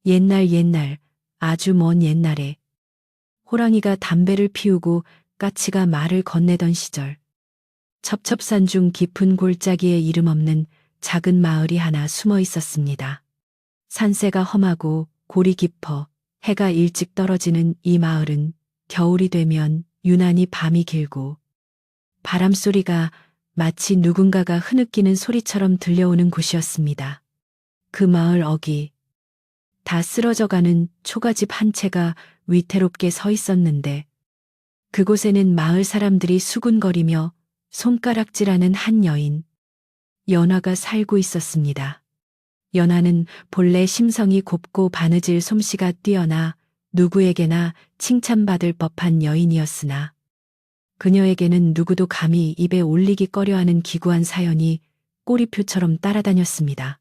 옛날, 아주 먼 옛날에 호랑이가 담배를 피우고 까치가 말을 건네던 시절, 첩첩산중 깊은 골짜기에 이름 없는 작은 마을이 하나 숨어 있었습니다. 산세가 험하고 골이 깊어 해가 일찍 떨어지는 이 마을은 겨울이 되면 유난히 밤이 길고 바람소리가 마치 누군가가 흐느끼는 소리처럼 들려오는 곳이었습니다. 그 마을 어귀, 다 쓰러져가는 초가집 한 채가 위태롭게 서 있었는데 그곳에는 마을 사람들이 수군거리며 손가락질하는 한 여인, 연화가 살고 있었습니다. 연화는 본래 심성이 곱고 바느질 솜씨가 뛰어나 누구에게나 칭찬받을 법한 여인이었으나 그녀에게는 누구도 감히 입에 올리기 꺼려하는 기구한 사연이 꼬리표처럼 따라다녔습니다.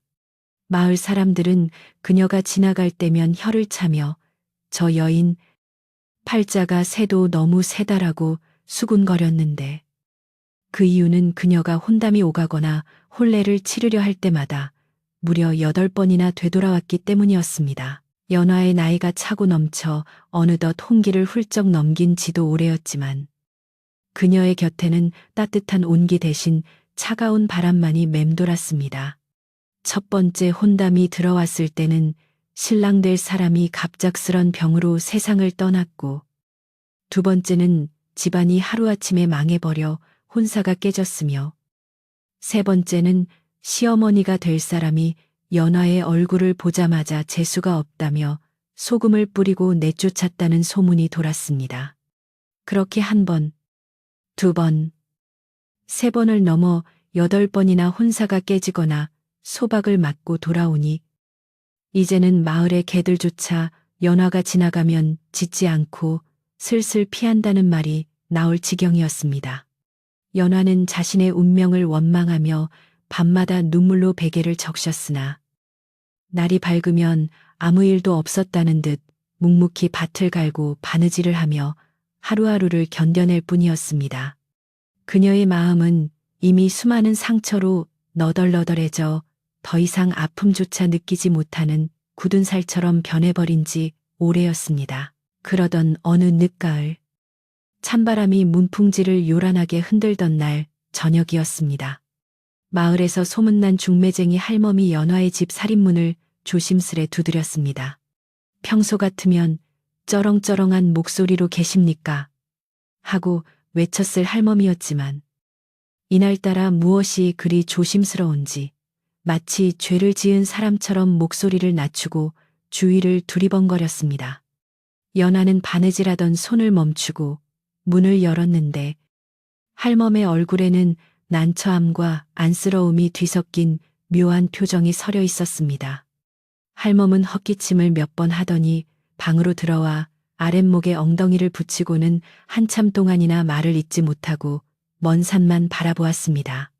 마을 사람들은 그녀가 지나갈 때면 혀를 차며 저 여인 팔자가 새도 너무 세다라고 수군거렸는데 그 이유는 그녀가 혼담이 오가거나 혼례를 치르려 할 때마다 무려 8번이나 되돌아왔기 때문이었습니다. 연화의 나이가 차고 넘쳐 어느덧 홍기를 훌쩍 넘긴 지도 오래였지만 그녀의 곁에는 따뜻한 온기 대신 차가운 바람만이 맴돌았습니다. 첫 번째 혼담이 들어왔을 때는 신랑 될 사람이 갑작스런 병으로 세상을 떠났고 두 번째는 집안이 하루아침에 망해버려 혼사가 깨졌으며 세 번째는 시어머니가 될 사람이 연화의 얼굴을 보자마자 재수가 없다며 소금을 뿌리고 내쫓았다는 소문이 돌았습니다. 그렇게 한 번, 두 번, 세 번을 넘어 8번이나 혼사가 깨지거나 소박을 맞고 돌아오니 이제는 마을의 개들조차 연화가 지나가면 짖지 않고 슬슬 피한다는 말이 나올 지경이었습니다. 연화는 자신의 운명을 원망하며 밤마다 눈물로 베개를 적셨으나 날이 밝으면 아무 일도 없었다는 듯 묵묵히 밭을 갈고 바느질을 하며 하루하루를 견뎌낼 뿐이었습니다. 그녀의 마음은 이미 수많은 상처로 너덜너덜해져 더 이상 아픔조차 느끼지 못하는 굳은 살처럼 변해버린 지 오래였습니다. 그러던 어느 늦가을, 찬바람이 문풍지를 요란하게 흔들던 날 저녁이었습니다. 마을에서 소문난 중매쟁이 할멈이 연화의 집 살인문을 조심스레 두드렸습니다. 평소 같으면 쩌렁쩌렁한 목소리로 계십니까? 하고 외쳤을 할멈이었지만 이날따라 무엇이 그리 조심스러운지 마치 죄를 지은 사람처럼 목소리를 낮추고 주위를 두리번거렸습니다. 연화는 바느질하던 손을 멈추고 문을 열었는데 할멈의 얼굴에는 난처함과 안쓰러움이 뒤섞인 묘한 표정이 서려 있었습니다. 할멈은 헛기침을 몇 번 하더니 방으로 들어와 아랫목에 엉덩이를 붙이고는 한참 동안이나 말을 잇지 못하고 먼 산만 바라보았습니다.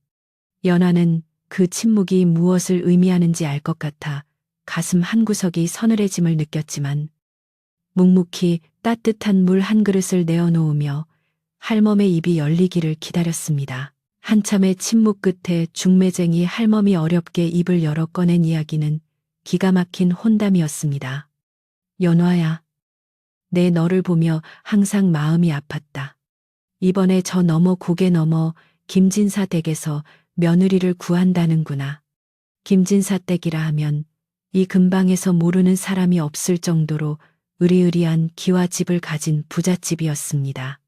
연화는 그 침묵이 무엇을 의미하는지 알 것 같아 가슴 한구석이 서늘해짐을 느꼈지만 묵묵히 따뜻한 물 한 그릇을 내어놓으며 할멈의 입이 열리기를 기다렸습니다. 한참의 침묵 끝에 중매쟁이 할멈이 어렵게 입을 열어 꺼낸 이야기는 기가 막힌 혼담이었습니다. 연화야, 내 너를 보며 항상 마음이 아팠다. 이번에 저 너머 고개 넘어 김진사 댁에서 며느리를 구한다는구나. 김진사 댁이라 하면 이 근방에서 모르는 사람이 없을 정도로 으리으리한 기와 집을 가진 부잣집이었습니다.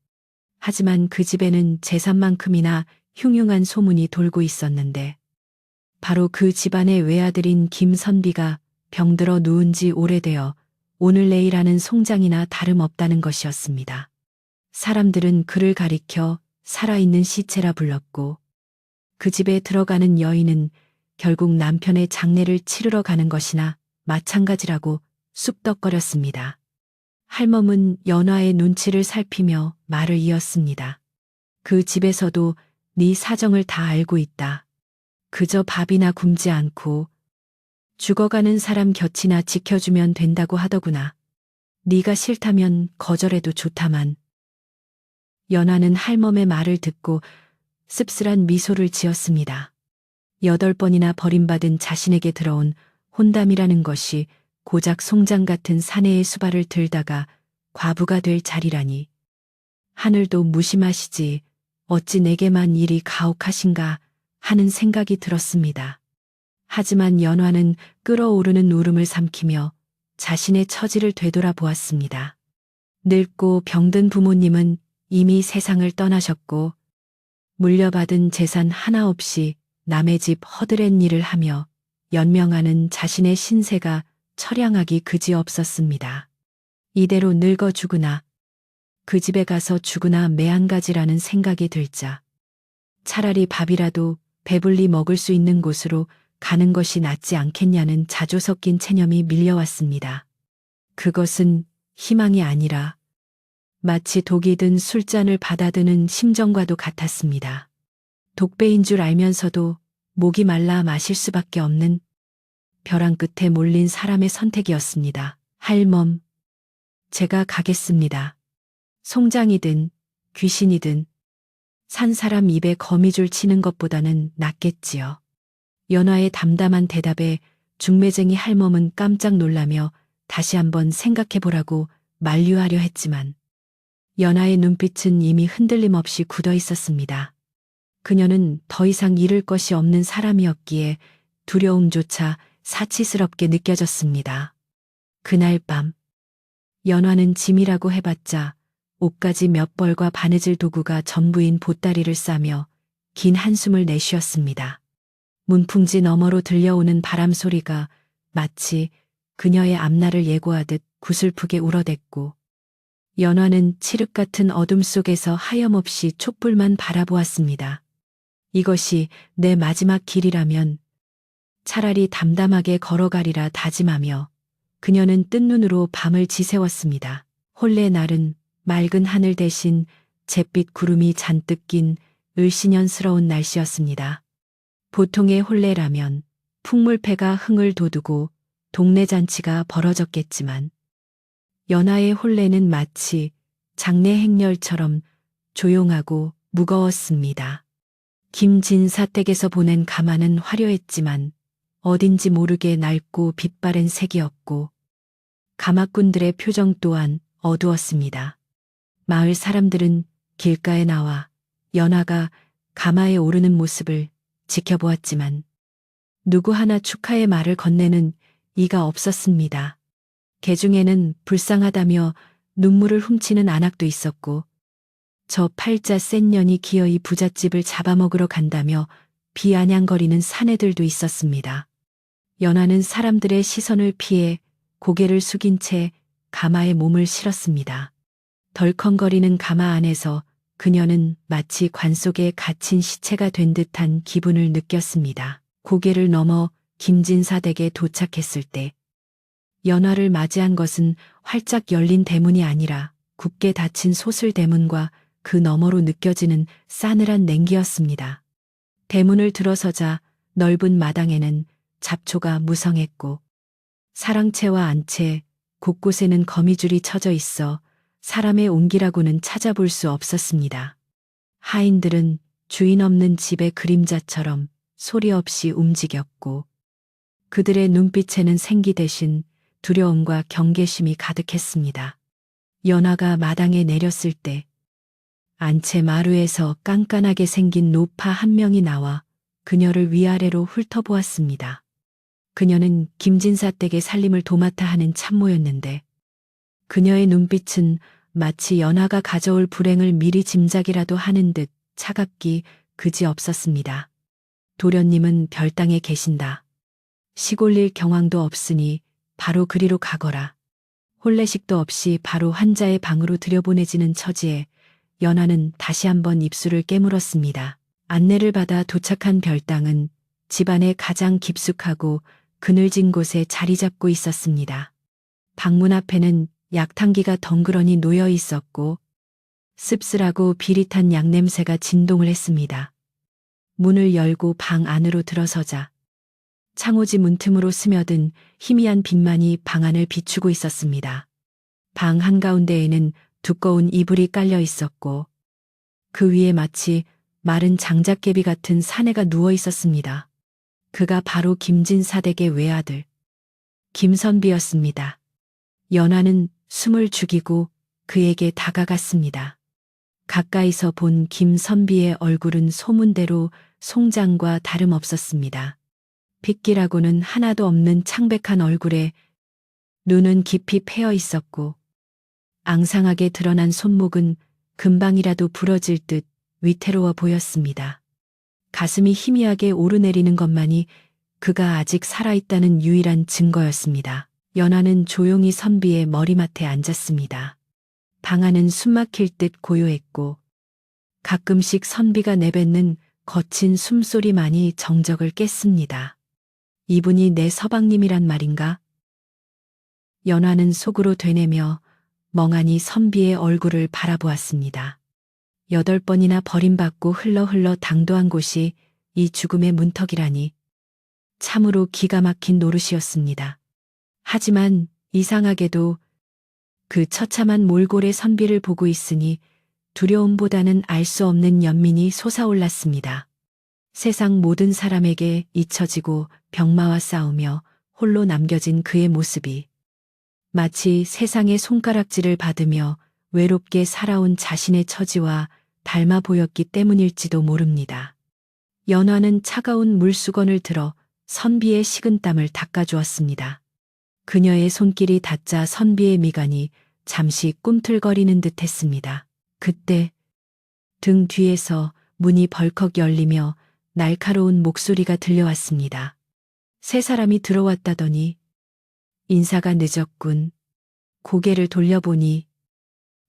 하지만 그 집에는 재산만큼이나 흉흉한 소문이 돌고 있었는데 바로 그 집안의 외아들인 김선비가 병들어 누운 지 오래되어 오늘 내일 하는 송장이나 다름없다는 것이었습니다. 사람들은 그를 가리켜 살아있는 시체라 불렀고 그 집에 들어가는 여인은 결국 남편의 장례를 치르러 가는 것이나 마찬가지라고 쑥덕거렸습니다. 할멈은 연화의 눈치를 살피며 말을 이었습니다. 그 집에서도 네 사정을 다 알고 있다. 그저 밥이나 굶지 않고 죽어가는 사람 곁이나 지켜주면 된다고 하더구나. 네가 싫다면 거절해도 좋다만. 연화는 할멈의 말을 듣고 씁쓸한 미소를 지었습니다. 8번이나 버림받은 자신에게 들어온 혼담이라는 것이 고작 송장 같은 사내의 수발을 들다가 과부가 될 자리라니. 하늘도 무심하시지 어찌 내게만 이리 가혹하신가 하는 생각이 들었습니다. 하지만 연화는 끓어오르는 울음을 삼키며 자신의 처지를 되돌아보았습니다. 늙고 병든 부모님은 이미 세상을 떠나셨고 물려받은 재산 하나 없이 남의 집 허드렛 일을 하며 연명하는 자신의 신세가 처량하기 그지없었습니다. 이대로 늙어 죽으나 그 집에 가서 죽으나 매한가지라는 생각이 들자 차라리 밥이라도 배불리 먹을 수 있는 곳으로 가는 것이 낫지 않겠냐는 자조 섞인 체념이 밀려왔습니다. 그것은 희망이 아니라 마치 독이 든 술잔을 받아드는 심정과도 같았습니다. 독배인 줄 알면서도 목이 말라 마실 수밖에 없는 벼랑 끝에 몰린 사람의 선택이었습니다. 할멈, 제가 가겠습니다. 송장이든 귀신이든 산 사람 입에 거미줄 치는 것보다는 낫겠지요. 연화의 담담한 대답에 중매쟁이 할멈은 깜짝 놀라며 다시 한번 생각해보라고 만류하려 했지만 연화의 눈빛은 이미 흔들림 없이 굳어 있었습니다. 그녀는 더 이상 잃을 것이 없는 사람이었기에 두려움조차 사치스럽게 느껴졌습니다. 그날 밤 연화는 짐이라고 해봤자 옷가지 몇 벌과 바느질 도구가 전부인 보따리를 싸며 긴 한숨을 내쉬었습니다. 문풍지 너머로 들려오는 바람 소리가 마치 그녀의 앞날을 예고하듯 구슬프게 울어댔고 연화는 칠흑 같은 어둠 속에서 하염없이 촛불만 바라보았습니다. 이것이 내 마지막 길이라면 차라리 담담하게 걸어가리라 다짐하며 그녀는 뜬 눈으로 밤을 지새웠습니다. 혼례 날은 맑은 하늘 대신 잿빛 구름이 잔뜩 낀 을씨년스러운 날씨였습니다. 보통의 혼례라면 풍물패가 흥을 돋우고 동네 잔치가 벌어졌겠지만 연하의 혼례는 마치 장례 행렬처럼 조용하고 무거웠습니다. 김진사 댁에서 보낸 가마는 화려했지만 어딘지 모르게 낡고 빛바랜 색이었고 가마꾼들의 표정 또한 어두웠습니다. 마을 사람들은 길가에 나와 연하가 가마에 오르는 모습을 지켜보았지만 누구 하나 축하의 말을 건네는 이가 없었습니다. 개중에는 불쌍하다며 눈물을 훔치는 안악도 있었고 저 팔자 센 년이 기어이 부잣집을 잡아먹으러 간다며 비아냥거리는 사내들도 있었습니다. 연하는 사람들의 시선을 피해 고개를 숙인 채 가마에 몸을 실었습니다. 덜컹거리는 가마 안에서 그녀는 마치 관 속에 갇힌 시체가 된 듯한 기분을 느꼈습니다. 고개를 넘어 김진사 댁에 도착했을 때 연화를 맞이한 것은 활짝 열린 대문이 아니라 굳게 닫힌 소슬 대문과 그 너머로 느껴지는 싸늘한 냉기였습니다. 대문을 들어서자 넓은 마당에는 잡초가 무성했고 사랑채와 안채, 곳곳에는 거미줄이 쳐져 있어 사람의 온기라고는 찾아볼 수 없었습니다. 하인들은 주인 없는 집의 그림자처럼 소리 없이 움직였고 그들의 눈빛에는 생기 대신 두려움과 경계심이 가득했습니다. 연화가 마당에 내렸을 때 안채 마루에서 깐깐하게 생긴 노파 한 명이 나와 그녀를 위아래로 훑어보았습니다. 그녀는 김진사 댁의 살림을 도맡아 하는 참모였는데 그녀의 눈빛은 마치 연화가 가져올 불행을 미리 짐작이라도 하는 듯 차갑기 그지없었습니다. 도련님은 별당에 계신다. 시골릴 경황도 없으니 바로 그리로 가거라. 혼례식도 없이 바로 환자의 방으로 들여보내지는 처지에 연화는 다시 한번 입술을 깨물었습니다. 안내를 받아 도착한 별당은 집안의 가장 깊숙하고 그늘진 곳에 자리 잡고 있었습니다. 방문 앞에는 약탕기가 덩그러니 놓여 있었고 씁쓸하고 비릿한 약냄새가 진동을 했습니다. 문을 열고 방 안으로 들어서자 창호지 문틈으로 스며든 희미한 빛만이 방 안을 비추고 있었습니다. 방 한가운데에는 두꺼운 이불이 깔려 있었고 그 위에 마치 마른 장작개비 같은 사내가 누워 있었습니다. 그가 바로 김진사 댁의 외아들 김선비였습니다. 연하는 숨을 죽이고 그에게 다가갔습니다. 가까이서 본 김선비의 얼굴은 소문대로 송장과 다름없었습니다. 핏기라고는 하나도 없는 창백한 얼굴에 눈은 깊이 패여 있었고 앙상하게 드러난 손목은 금방이라도 부러질 듯 위태로워 보였습니다. 가슴이 희미하게 오르내리는 것만이 그가 아직 살아있다는 유일한 증거였습니다. 연하는 조용히 선비의 머리맡에 앉았습니다. 방 안은 숨막힐 듯 고요했고 가끔씩 선비가 내뱉는 거친 숨소리만이 정적을 깼습니다. 이분이 내 서방님이란 말인가? 연하는 속으로 되뇌며 멍하니 선비의 얼굴을 바라보았습니다. 8번이나 버림받고 흘러 당도한 곳이 이 죽음의 문턱이라니 참으로 기가 막힌 노릇이었습니다. 하지만 이상하게도 그 처참한 몰골의 선비를 보고 있으니 두려움보다는 알 수 없는 연민이 솟아올랐습니다. 세상 모든 사람에게 잊혀지고 병마와 싸우며 홀로 남겨진 그의 모습이 마치 세상의 손가락질을 받으며 외롭게 살아온 자신의 처지와 닮아 보였기 때문일지도 모릅니다. 연화는 차가운 물수건을 들어 선비의 식은땀을 닦아주었습니다. 그녀의 손길이 닿자 선비의 미간이 잠시 꿈틀거리는 듯 했습니다. 그때 등 뒤에서 문이 벌컥 열리며 날카로운 목소리가 들려왔습니다. 세 사람이 들어왔다더니 인사가 늦었군. 고개를 돌려보니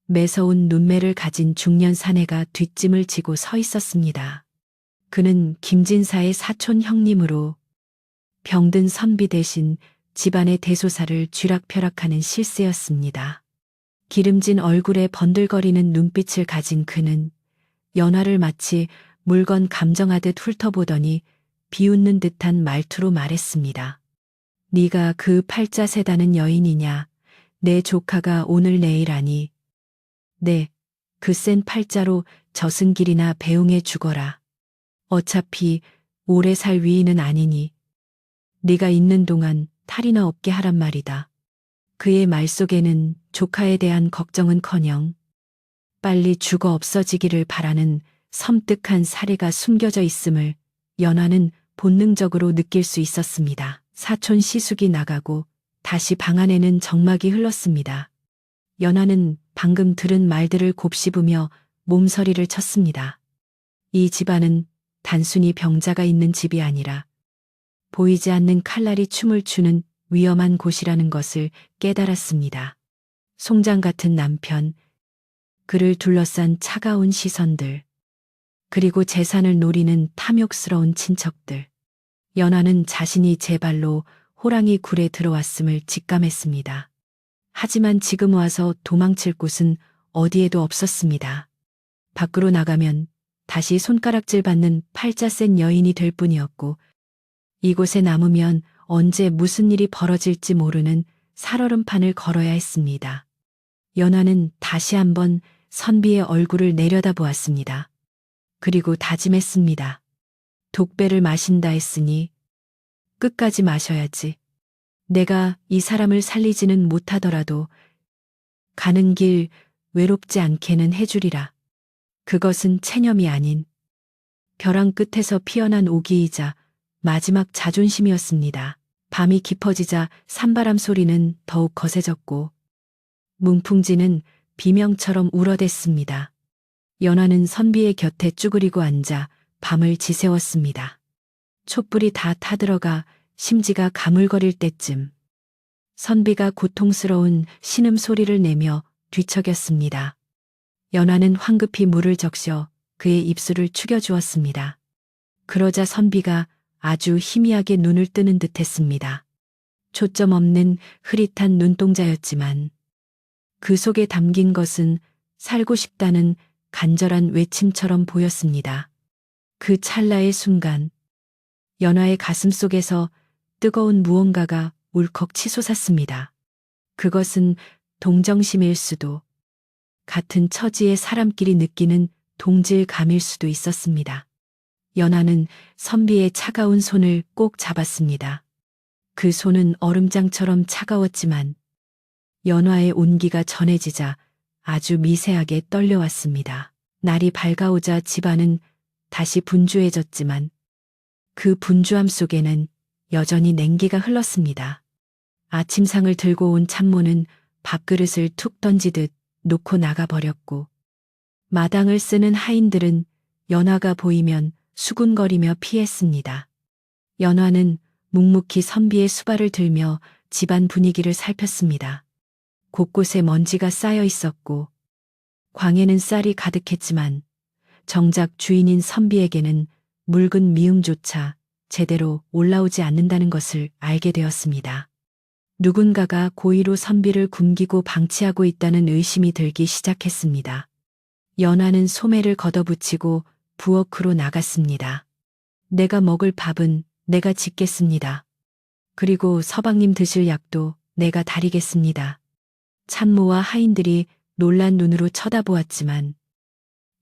매서운 눈매를 가진 중년 사내가 뒷짐을 지고 서 있었습니다. 그는 김진사의 사촌 형님으로 병든 선비 대신 집안의 대소사를 쥐락펴락하는 실세였습니다. 기름진 얼굴에 번들거리는 눈빛을 가진 그는 연화를 마치 물건 감정하듯 훑어보더니 비웃는 듯한 말투로 말했습니다. 네가 그 팔자 세다는 여인이냐? 내 조카가 오늘 내일 하니. 네, 그 센 팔자로 저승길이나 배웅해 죽어라. 어차피 오래 살 위인은 아니니. 네가 있는 동안 탈이나 없게 하란 말이다. 그의 말 속에는 조카에 대한 걱정은커녕 빨리 죽어 없어지기를 바라는 섬뜩한 사례가 숨겨져 있음을 연화는 본능적으로 느낄 수 있었습니다. 사촌 시숙이 나가고 다시 방 안에는 정막이 흘렀습니다. 연화는 방금 들은 말들을 곱씹으며 몸서리를 쳤습니다. 이 집안은 단순히 병자가 있는 집이 아니라 보이지 않는 칼날이 춤을 추는 위험한 곳이라는 것을 깨달았습니다. 송장 같은 남편, 그를 둘러싼 차가운 시선들, 그리고 재산을 노리는 탐욕스러운 친척들. 연화는 자신이 제 발로 호랑이 굴에 들어왔음을 직감했습니다. 하지만 지금 와서 도망칠 곳은 어디에도 없었습니다. 밖으로 나가면 다시 손가락질 받는 팔자 센 여인이 될 뿐이었고 이곳에 남으면 언제 무슨 일이 벌어질지 모르는 살얼음판을 걸어야 했습니다. 연화는 다시 한번 선비의 얼굴을 내려다보았습니다. 그리고 다짐했습니다. 독배를 마신다 했으니 끝까지 마셔야지. 내가 이 사람을 살리지는 못하더라도 가는 길 외롭지 않게는 해주리라. 그것은 체념이 아닌 벼랑 끝에서 피어난 오기이자 마지막 자존심이었습니다. 밤이 깊어지자 산바람 소리는 더욱 거세졌고 문풍지는 비명처럼 울어댔습니다. 연화는 선비의 곁에 쭈그리고 앉아 밤을 지새웠습니다. 촛불이 다 타들어가 심지가 가물거릴 때쯤 선비가 고통스러운 신음소리를 내며 뒤척였습니다. 연화는 황급히 물을 적셔 그의 입술을 축여주었습니다. 그러자 선비가 아주 희미하게 눈을 뜨는 듯했습니다. 초점 없는 흐릿한 눈동자였지만 그 속에 담긴 것은 살고 싶다는 간절한 외침처럼 보였습니다. 그 찰나의 순간 연화의 가슴 속에서 뜨거운 무언가가 울컥 치솟았습니다. 그것은 동정심일 수도 같은 처지의 사람끼리 느끼는 동질감일 수도 있었습니다. 연화는 선비의 차가운 손을 꼭 잡았습니다. 그 손은 얼음장처럼 차가웠지만 연화의 온기가 전해지자 아주 미세하게 떨려왔습니다. 날이 밝아오자 집안은 다시 분주해졌지만 그 분주함 속에는 여전히 냉기가 흘렀습니다. 아침상을 들고 온 참모는 밥그릇을 툭 던지듯 놓고 나가버렸고 마당을 쓰는 하인들은 연화가 보이면 수군거리며 피했습니다. 연화는 묵묵히 선비의 수발을 들며 집안 분위기를 살폈습니다. 곳곳에 먼지가 쌓여 있었고 광에는 쌀이 가득했지만 정작 주인인 선비에게는 묽은 미음조차 제대로 올라오지 않는다는 것을 알게 되었습니다. 누군가가 고의로 선비를 굶기고 방치하고 있다는 의심이 들기 시작했습니다. 연화는 소매를 걷어붙이고 부엌으로 나갔습니다. 내가 먹을 밥은 내가 짓겠습니다. 그리고 서방님 드실 약도 내가 다리겠습니다. 참모와 하인들이 놀란 눈으로 쳐다보았지만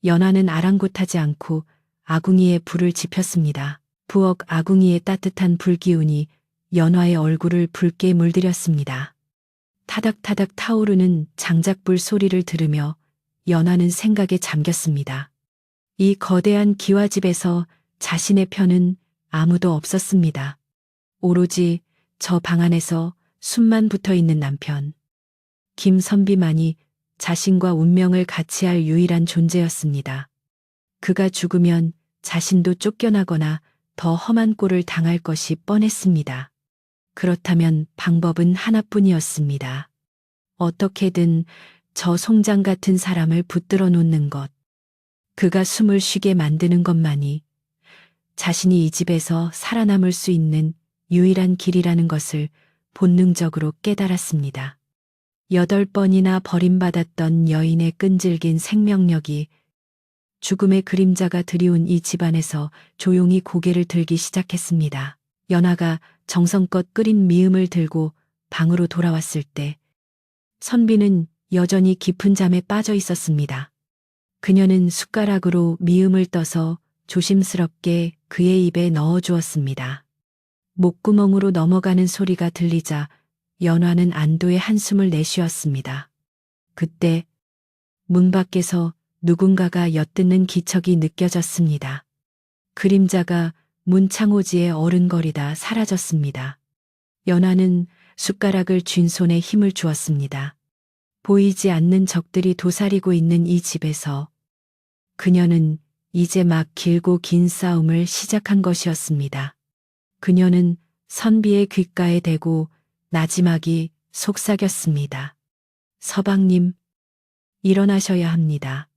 연화는 아랑곳하지 않고 아궁이에 불을 지폈습니다. 부엌 아궁이의 따뜻한 불기운이 연화의 얼굴을 붉게 물들였습니다. 타닥타닥 타오르는 장작불 소리를 들으며 연화는 생각에 잠겼습니다. 이 거대한 기와집에서 자신의 편은 아무도 없었습니다. 오로지 저 방 안에서 숨만 붙어 있는 남편 김선비만이 자신과 운명을 같이 할 유일한 존재였습니다. 그가 죽으면 자신도 쫓겨나거나 더 험한 꼴을 당할 것이 뻔했습니다. 그렇다면 방법은 하나뿐이었습니다. 어떻게든 저 송장 같은 사람을 붙들어 놓는 것. 그가 숨을 쉬게 만드는 것만이 자신이 이 집에서 살아남을 수 있는 유일한 길이라는 것을 본능적으로 깨달았습니다. 8번이나 버림받았던 여인의 끈질긴 생명력이 죽음의 그림자가 드리운 이 집안에서 조용히 고개를 들기 시작했습니다. 연화가 정성껏 끓인 미음을 들고 방으로 돌아왔을 때 선비는 여전히 깊은 잠에 빠져 있었습니다. 그녀는 숟가락으로 미음을 떠서 조심스럽게 그의 입에 넣어 주었습니다. 목구멍으로 넘어가는 소리가 들리자 연화는 안도의 한숨을 내쉬었습니다. 그때 문 밖에서 누군가가 엿듣는 기척이 느껴졌습니다. 그림자가 문창호지에 어른거리다 사라졌습니다. 연화는 숟가락을 쥔 손에 힘을 주었습니다. 보이지 않는 적들이 도사리고 있는 이 집에서 그녀는 이제 막 길고 긴 싸움을 시작한 것이었습니다. 그녀는 선비의 귓가에 대고 나지막이 속삭였습니다. 서방님, 일어나셔야 합니다.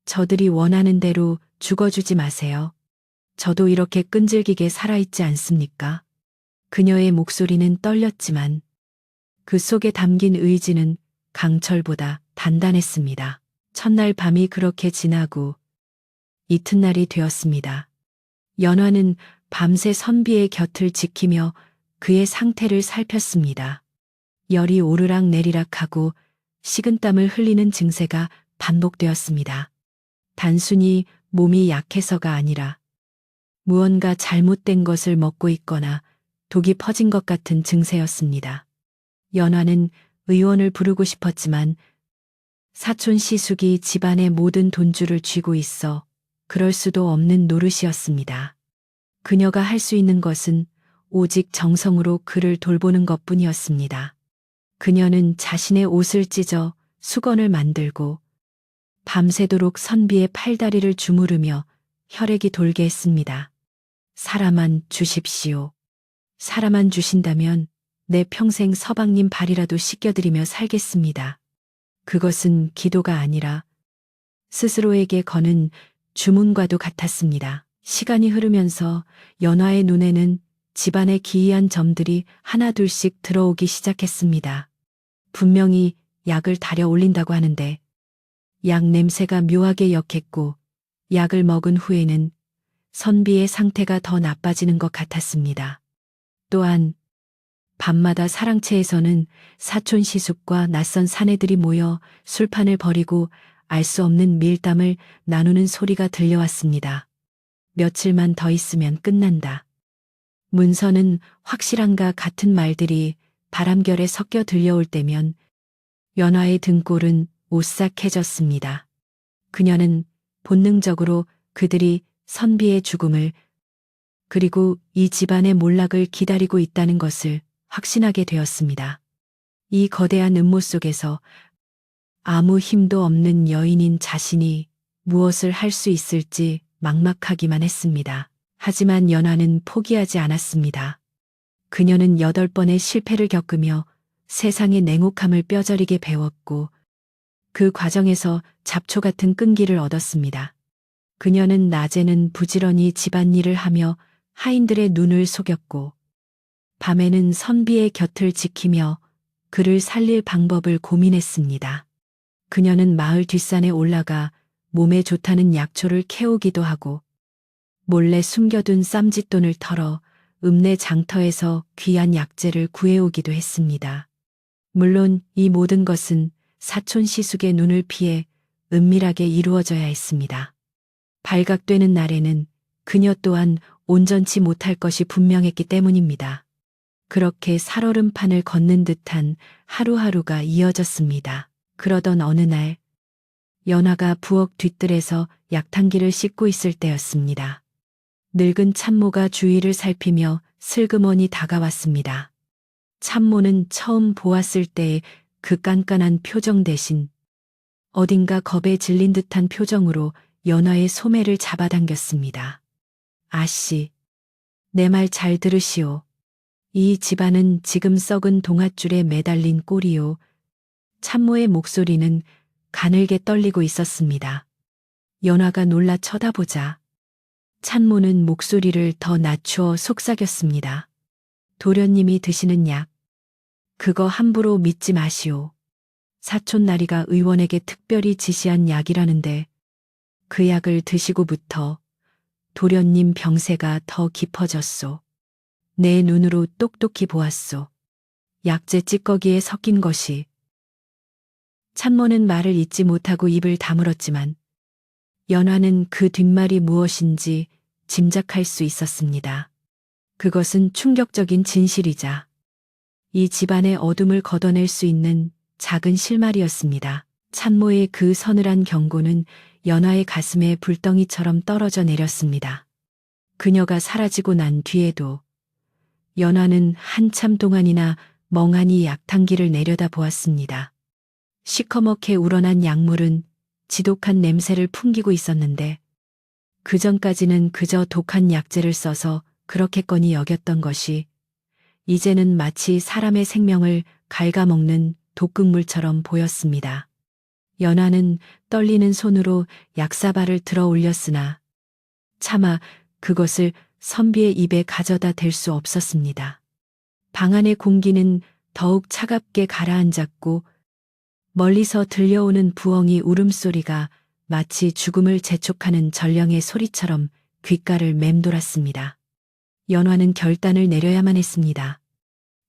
저들이 원하는 대로 죽어주지 마세요. 저도 이렇게 끈질기게 살아있지 않습니까? 그녀의 목소리는 떨렸지만 그 속에 담긴 의지는 강철보다 단단했습니다. 첫날 밤이 그렇게 지나고 이튿날이 되었습니다. 연화는 밤새 선비의 곁을 지키며 그의 상태를 살폈습니다. 열이 오르락 내리락하고 식은땀을 흘리는 증세가 반복되었습니다. 단순히 몸이 약해서가 아니라 무언가 잘못된 것을 먹고 있거나 독이 퍼진 것 같은 증세였습니다. 연화는 의원을 부르고 싶었지만 사촌 시숙이 집안의 모든 돈줄을 쥐고 있어 그럴 수도 없는 노릇이었습니다. 그녀가 할 수 있는 것은 오직 정성으로 그를 돌보는 것뿐이었습니다. 그녀는 자신의 옷을 찢어 수건을 만들고 밤새도록 선비의 팔다리를 주무르며 혈액이 돌게 했습니다. 사람만 주십시오. 사람만 주신다면 내 평생 서방님 발이라도 씻겨드리며 살겠습니다. 그것은 기도가 아니라 스스로에게 거는 주문과도 같았습니다. 시간이 흐르면서 연화의 눈에는 집안의 기이한 점들이 하나둘씩 들어오기 시작했습니다. 분명히 약을 달여 올린다고 하는데 약 냄새가 묘하게 역했고 약을 먹은 후에는 선비의 상태가 더 나빠지는 것 같았습니다. 또한 밤마다 사랑채에서는 사촌 시숙과 낯선 사내들이 모여 술판을 벌이고 알 수 없는 밀담을 나누는 소리가 들려왔습니다. 며칠만 더 있으면 끝난다. 문서는 확실한가 같은 말들이 바람결에 섞여 들려올 때면 연화의 등골은 오싹해졌습니다. 그녀는 본능적으로 그들이 선비의 죽음을 그리고 이 집안의 몰락을 기다리고 있다는 것을 확신하게 되었습니다. 이 거대한 음모 속에서 아무 힘도 없는 여인인 자신이 무엇을 할 수 있을지 막막하기만 했습니다. 하지만 연화는 포기하지 않았습니다. 그녀는 8번의 실패를 겪으며 세상의 냉혹함을 뼈저리게 배웠고 그 과정에서 잡초 같은 끈기를 얻었습니다. 그녀는 낮에는 부지런히 집안일을 하며 하인들의 눈을 속였고 밤에는 선비의 곁을 지키며 그를 살릴 방법을 고민했습니다. 그녀는 마을 뒷산에 올라가 몸에 좋다는 약초를 캐오기도 하고 몰래 숨겨둔 쌈짓돈을 털어 읍내 장터에서 귀한 약재를 구해오기도 했습니다. 물론 이 모든 것은 사촌 시숙의 눈을 피해 은밀하게 이루어져야 했습니다. 발각되는 날에는 그녀 또한 온전치 못할 것이 분명했기 때문입니다. 그렇게 살얼음판을 걷는 듯한 하루하루가 이어졌습니다. 그러던 어느 날 연화가 부엌 뒤뜰에서 약탕기를 씻고 있을 때였습니다. 늙은 참모가 주위를 살피며 슬그머니 다가왔습니다. 참모는 처음 보았을 때의 그 깐깐한 표정 대신 어딘가 겁에 질린 듯한 표정으로 연화의 소매를 잡아당겼습니다. 아씨, 내 말 잘 들으시오. 이 집안은 지금 썩은 동아줄에 매달린 꼴이오. 참모의 목소리는 가늘게 떨리고 있었습니다. 연화가 놀라 쳐다보자 참모는 목소리를 더 낮추어 속삭였습니다. 도련님이 드시는 약, 그거 함부로 믿지 마시오. 사촌 나리가 의원에게 특별히 지시한 약이라는데 그 약을 드시고부터 도련님 병세가 더 깊어졌소. 내 눈으로 똑똑히 보았소. 약재 찌꺼기에 섞인 것이. 참모는 말을 잇지 못하고 입을 다물었지만 연화는 그 뒷말이 무엇인지 짐작할 수 있었습니다. 그것은 충격적인 진실이자 이 집안의 어둠을 걷어낼 수 있는 작은 실마리였습니다. 참모의 그 서늘한 경고는 연화의 가슴에 불덩이처럼 떨어져 내렸습니다. 그녀가 사라지고 난 뒤에도 연화는 한참 동안이나 멍하니 약탕기를 내려다보았습니다. 시커멓게 우러난 약물은 지독한 냄새를 풍기고 있었는데 그전까지는 그저 독한 약재를 써서 그렇겠거니 여겼던 것이 이제는 마치 사람의 생명을 갉아먹는 독극물처럼 보였습니다. 연화는 떨리는 손으로 약사발을 들어 올렸으나 차마 그것을 선비의 입에 가져다 댈 수 없었습니다. 방 안의 공기는 더욱 차갑게 가라앉았고 멀리서 들려오는 부엉이 울음소리가 마치 죽음을 재촉하는 전령의 소리처럼 귓가를 맴돌았습니다. 연화는 결단을 내려야만 했습니다.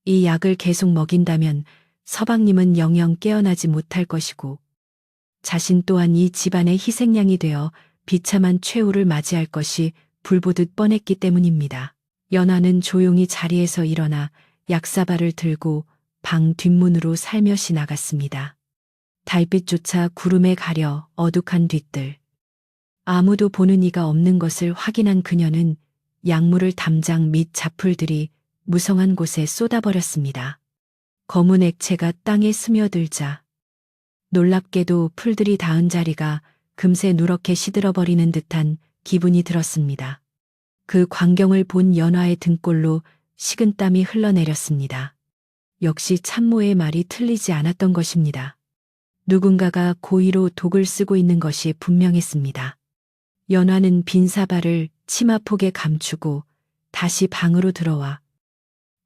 이 약을 계속 먹인다면 서방님은 영영 깨어나지 못할 것이고 자신 또한 이 집안의 희생양이 되어 비참한 최후를 맞이할 것이 불보듯 뻔했기 때문입니다. 연화는 조용히 자리에서 일어나 약사발을 들고 방 뒷문으로 살며시 나갔습니다. 달빛조차 구름에 가려 어둑한 뒤뜰. 아무도 보는 이가 없는 것을 확인한 그녀는 약물을 담장 및 잡풀들이 무성한 곳에 쏟아버렸습니다. 검은 액체가 땅에 스며들자 놀랍게도 풀들이 닿은 자리가 금세 누렇게 시들어버리는 듯한 기분이 들었습니다. 그 광경을 본 연화의 등골로 식은땀이 흘러내렸습니다. 역시 참모의 말이 틀리지 않았던 것입니다. 누군가가 고의로 독을 쓰고 있는 것이 분명했습니다. 연화는 빈 사발을 치마폭에 감추고 다시 방으로 들어와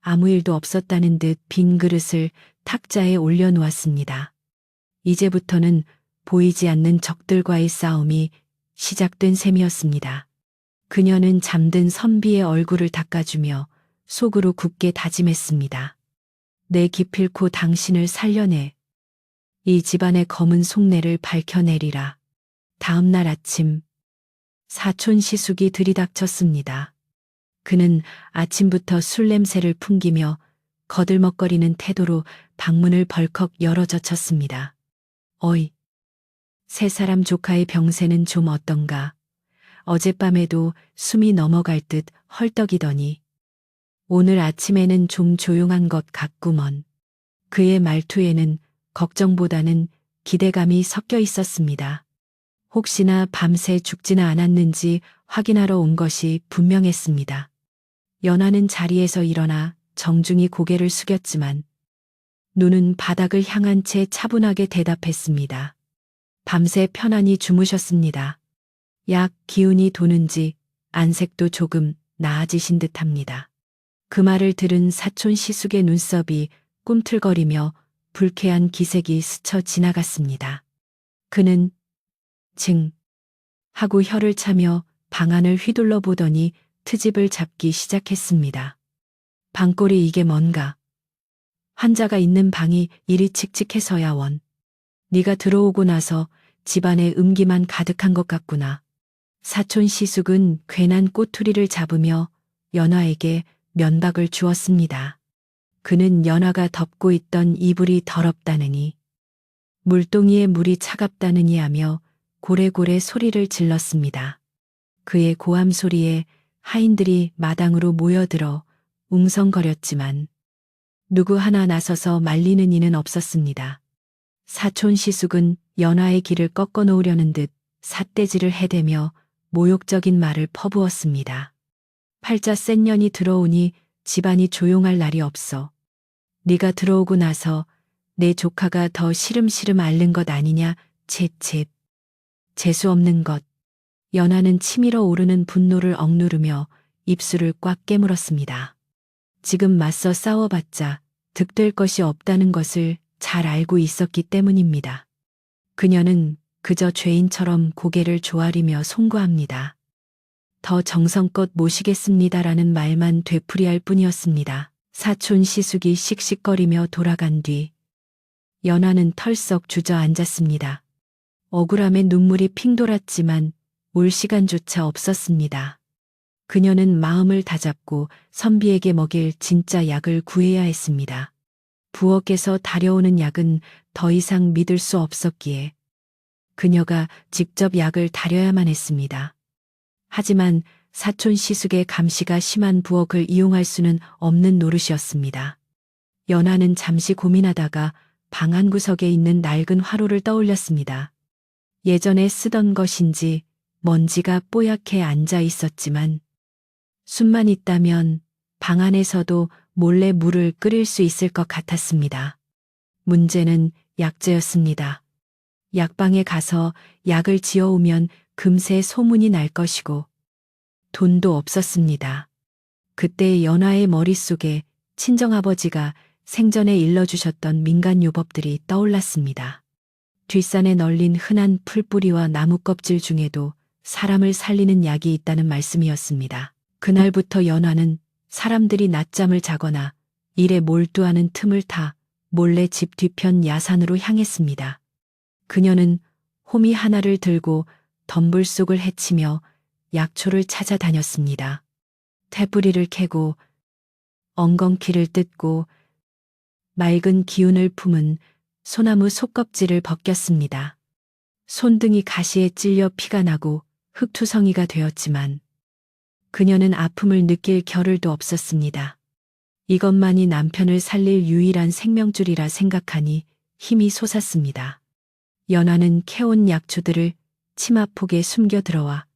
아무 일도 없었다는 듯 빈 그릇을 탁자에 올려놓았습니다. 이제부터는 보이지 않는 적들과의 싸움이 시작된 셈이었습니다. 그녀는 잠든 선비의 얼굴을 닦아주며 속으로 굳게 다짐했습니다. 내 기필코 당신을 살려내. 이 집안의 검은 속내를 밝혀내리라. 다음 날 아침 사촌 시숙이 들이닥쳤습니다. 그는 아침부터 술 냄새를 풍기며 거들먹거리는 태도로 방문을 벌컥 열어젖혔습니다. 어이, 세 사람 조카의 병세는 좀 어떤가? 어젯밤에도 숨이 넘어갈 듯 헐떡이더니 오늘 아침에는 좀 조용한 것 같구먼. 그의 말투에는 걱정보다는 기대감이 섞여 있었습니다. 혹시나 밤새 죽지는 않았는지 확인하러 온 것이 분명했습니다. 연하는 자리에서 일어나 정중히 고개를 숙였지만 눈은 바닥을 향한 채 차분하게 대답했습니다. 밤새 편안히 주무셨습니다. 약 기운이 도는지 안색도 조금 나아지신 듯합니다. 그 말을 들은 사촌 시숙의 눈썹이 꿈틀거리며 불쾌한 기색이 스쳐 지나갔습니다. 그는 징 하고 혀를 차며 방안을 휘둘러 보더니 트집을 잡기 시작했습니다. 방골이 이게 뭔가? 환자가 있는 방이 이리 칙칙해서야 원. 네가 들어오고 나서 집안에 음기만 가득한 것 같구나. 사촌 시숙은 괜한 꼬투리를 잡으며 연화에게 면박을 주었습니다. 그는 연화가 덮고 있던 이불이 더럽다느니 물동이에 물이 차갑다느니 하며 고래고래 소리를 질렀습니다. 그의 고함 소리에 하인들이 마당으로 모여들어 웅성거렸지만 누구 하나 나서서 말리는 이는 없었습니다. 사촌 시숙은 연화의 길을 꺾어 놓으려는 듯 삿대질을 해대며 모욕적인 말을 퍼부었습니다. 팔자 센 년이 들어오니 집안이 조용할 날이 없어. 네가 들어오고 나서 내 조카가 더 시름시름 앓는 것 아니냐, 쳇쳇. 재수 없는 것. 연하는 치밀어 오르는 분노를 억누르며 입술을 꽉 깨물었습니다. 지금 맞서 싸워봤자 득될 것이 없다는 것을 잘 알고 있었기 때문입니다. 그녀는 그저 죄인처럼 고개를 조아리며 송구합니다. 더 정성껏 모시겠습니다라는 말만 되풀이할 뿐이었습니다. 사촌 시숙이 씩씩거리며 돌아간 뒤 연하는 털썩 주저앉았습니다. 억울함에 눈물이 핑 돌았지만 올 시간조차 없었습니다. 그녀는 마음을 다잡고 선비에게 먹일 진짜 약을 구해야 했습니다. 부엌에서 달려오는 약은 더 이상 믿을 수 없었기에 그녀가 직접 약을 다려야만 했습니다. 하지만 사촌 시숙의 감시가 심한 부엌을 이용할 수는 없는 노릇이었습니다. 연하는 잠시 고민하다가 방 한구석에 있는 낡은 화로를 떠올렸습니다. 예전에 쓰던 것인지 먼지가 뽀얗게 앉아 있었지만 숨만 있다면 방 안에서도 몰래 물을 끓일 수 있을 것 같았습니다. 문제는 약재였습니다. 약방에 가서 약을 지어오면 금세 소문이 날 것이고 돈도 없었습니다. 그때 연하의 머릿속에 친정아버지가 생전에 일러주셨던 민간요법들이 떠올랐습니다. 뒷산에 널린 흔한 풀뿌리와 나무 껍질 중에도 사람을 살리는 약이 있다는 말씀이었습니다. 그날부터 연하는 사람들이 낮잠을 자거나 일에 몰두하는 틈을 타 몰래 집 뒤편 야산으로 향했습니다. 그녀는 호미 하나를 들고 덤불 속을 헤치며 약초를 찾아다녔습니다. 태뿌리를 캐고 엉겅퀴를 뜯고 맑은 기운을 품은 소나무 속껍질을 벗겼습니다. 손등이 가시에 찔려 피가 나고 흙투성이가 되었지만 그녀는 아픔을 느낄 겨를도 없었습니다. 이것만이 남편을 살릴 유일한 생명줄이라 생각하니 힘이 솟았습니다. 연하는 캐온 약초들을 치마폭에 숨겨 들어와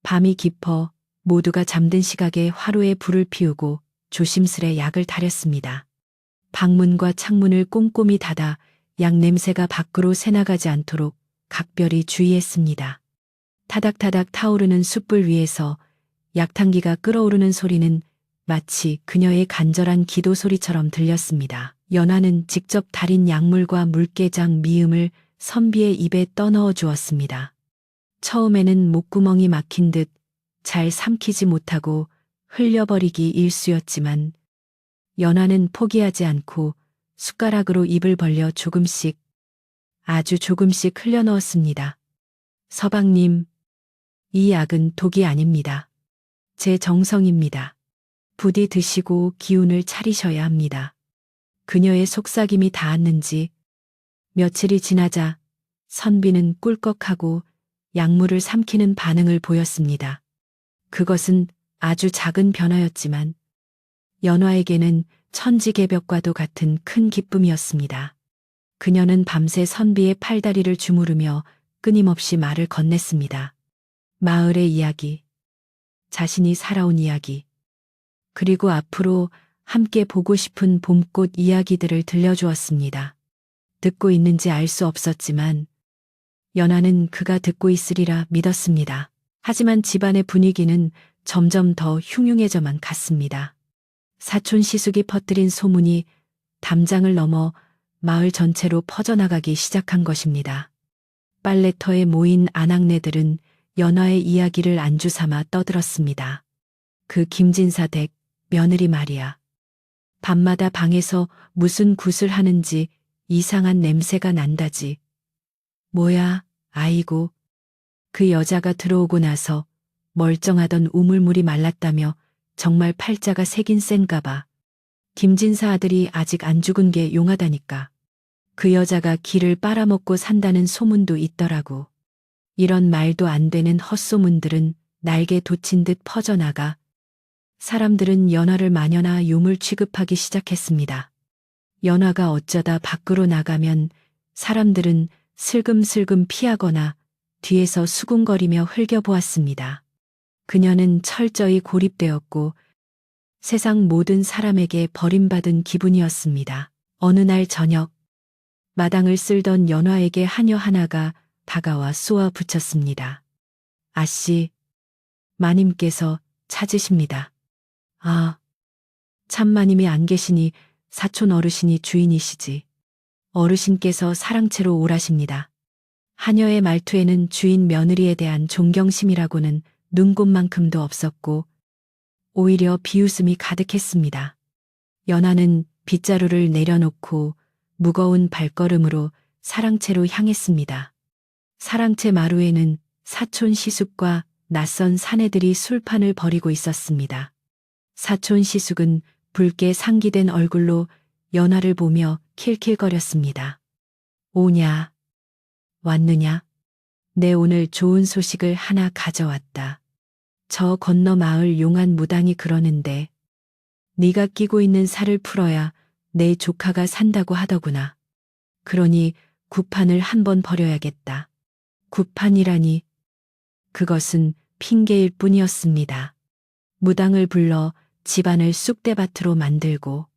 밤이 깊어 모두가 잠든 시각에 화로에 불을 피우고 조심스레 약을 다렸습니다. 방문과 창문을 꼼꼼히 닫아 약 냄새가 밖으로 새나가지 않도록 각별히 주의했습니다. 타닥타닥 타오르는 숯불 위에서 약탕기가 끓어오르는 소리는 마치 그녀의 간절한 기도 소리처럼 들렸습니다. 연하는 직접 달인 약물과 물개장 미음을 선비의 입에 떠넣어 주었습니다. 처음에는 목구멍이 막힌 듯 잘 삼키지 못하고 흘려버리기 일쑤였지만 연하는 포기하지 않고 숟가락으로 입을 벌려 조금씩 아주 조금씩 흘려넣었습니다. 서방님, 이 약은 독이 아닙니다. 제 정성입니다. 부디 드시고 기운을 차리셔야 합니다. 그녀의 속삭임이 닿았는지 며칠이 지나자 선비는 꿀꺽하고 약물을 삼키는 반응을 보였습니다. 그것은 아주 작은 변화였지만 연화에게는 천지개벽과도 같은 큰 기쁨이었습니다. 그녀는 밤새 선비의 팔다리를 주무르며 끊임없이 말을 건넸습니다. 마을의 이야기, 자신이 살아온 이야기, 그리고 앞으로 함께 보고 싶은 봄꽃 이야기들을 들려주었습니다. 듣고 있는지 알 수 없었지만 연하는 그가 듣고 있으리라 믿었습니다. 하지만 집안의 분위기는 점점 더 흉흉해져만 갔습니다. 사촌 시숙이 퍼뜨린 소문이 담장을 넘어 마을 전체로 퍼져나가기 시작한 것입니다. 빨래터에 모인 아낙네들은 연화의 이야기를 안주 삼아 떠들었습니다. 그 김진사 댁 며느리 말이야. 밤마다 방에서 무슨 굿을 하는지 이상한 냄새가 난다지. 뭐야, 아이고. 그 여자가 들어오고 나서 멀쩡하던 우물물이 말랐다며 정말 팔자가 새긴 센가 봐. 김진사 아들이 아직 안 죽은 게 용하다니까. 그 여자가 기를 빨아먹고 산다는 소문도 있더라고. 이런 말도 안 되는 헛소문들은 날개 돋친 듯 퍼져나가 사람들은 연화를 마녀나 요물 취급하기 시작했습니다. 연화가 어쩌다 밖으로 나가면 사람들은 슬금슬금 피하거나 뒤에서 수군거리며 흘겨보았습니다. 그녀는 철저히 고립되었고 세상 모든 사람에게 버림받은 기분이었습니다. 어느 날 저녁, 마당을 쓸던 연화에게 하녀 하나가 다가와 쏘아 붙였습니다. 아씨, 마님께서 찾으십니다. 아, 참 마님이 안 계시니 사촌 어르신이 주인이시지. 어르신께서 사랑채로 오라십니다. 하녀의 말투에는 주인 며느리에 대한 존경심이라고는 눈곱만큼도 없었고 오히려 비웃음이 가득했습니다. 연하는 빗자루를 내려놓고 무거운 발걸음으로 사랑채로 향했습니다. 사랑채 마루에는 사촌 시숙과 낯선 사내들이 술판을 벌이고 있었습니다. 사촌 시숙은 붉게 상기된 얼굴로 연하를 보며 킬킬거렸습니다. 오냐, 왔느냐? 내 오늘 좋은 소식을 하나 가져왔다. 저 건너 마을 용한 무당이 그러는데 네가 끼고 있는 살을 풀어야 내 조카가 산다고 하더구나. 그러니 구판을 한번 벌여야겠다. 구판이라니 그것은 핑계일 뿐이었습니다. 무당을 불러 집안을 쑥대밭으로 만들고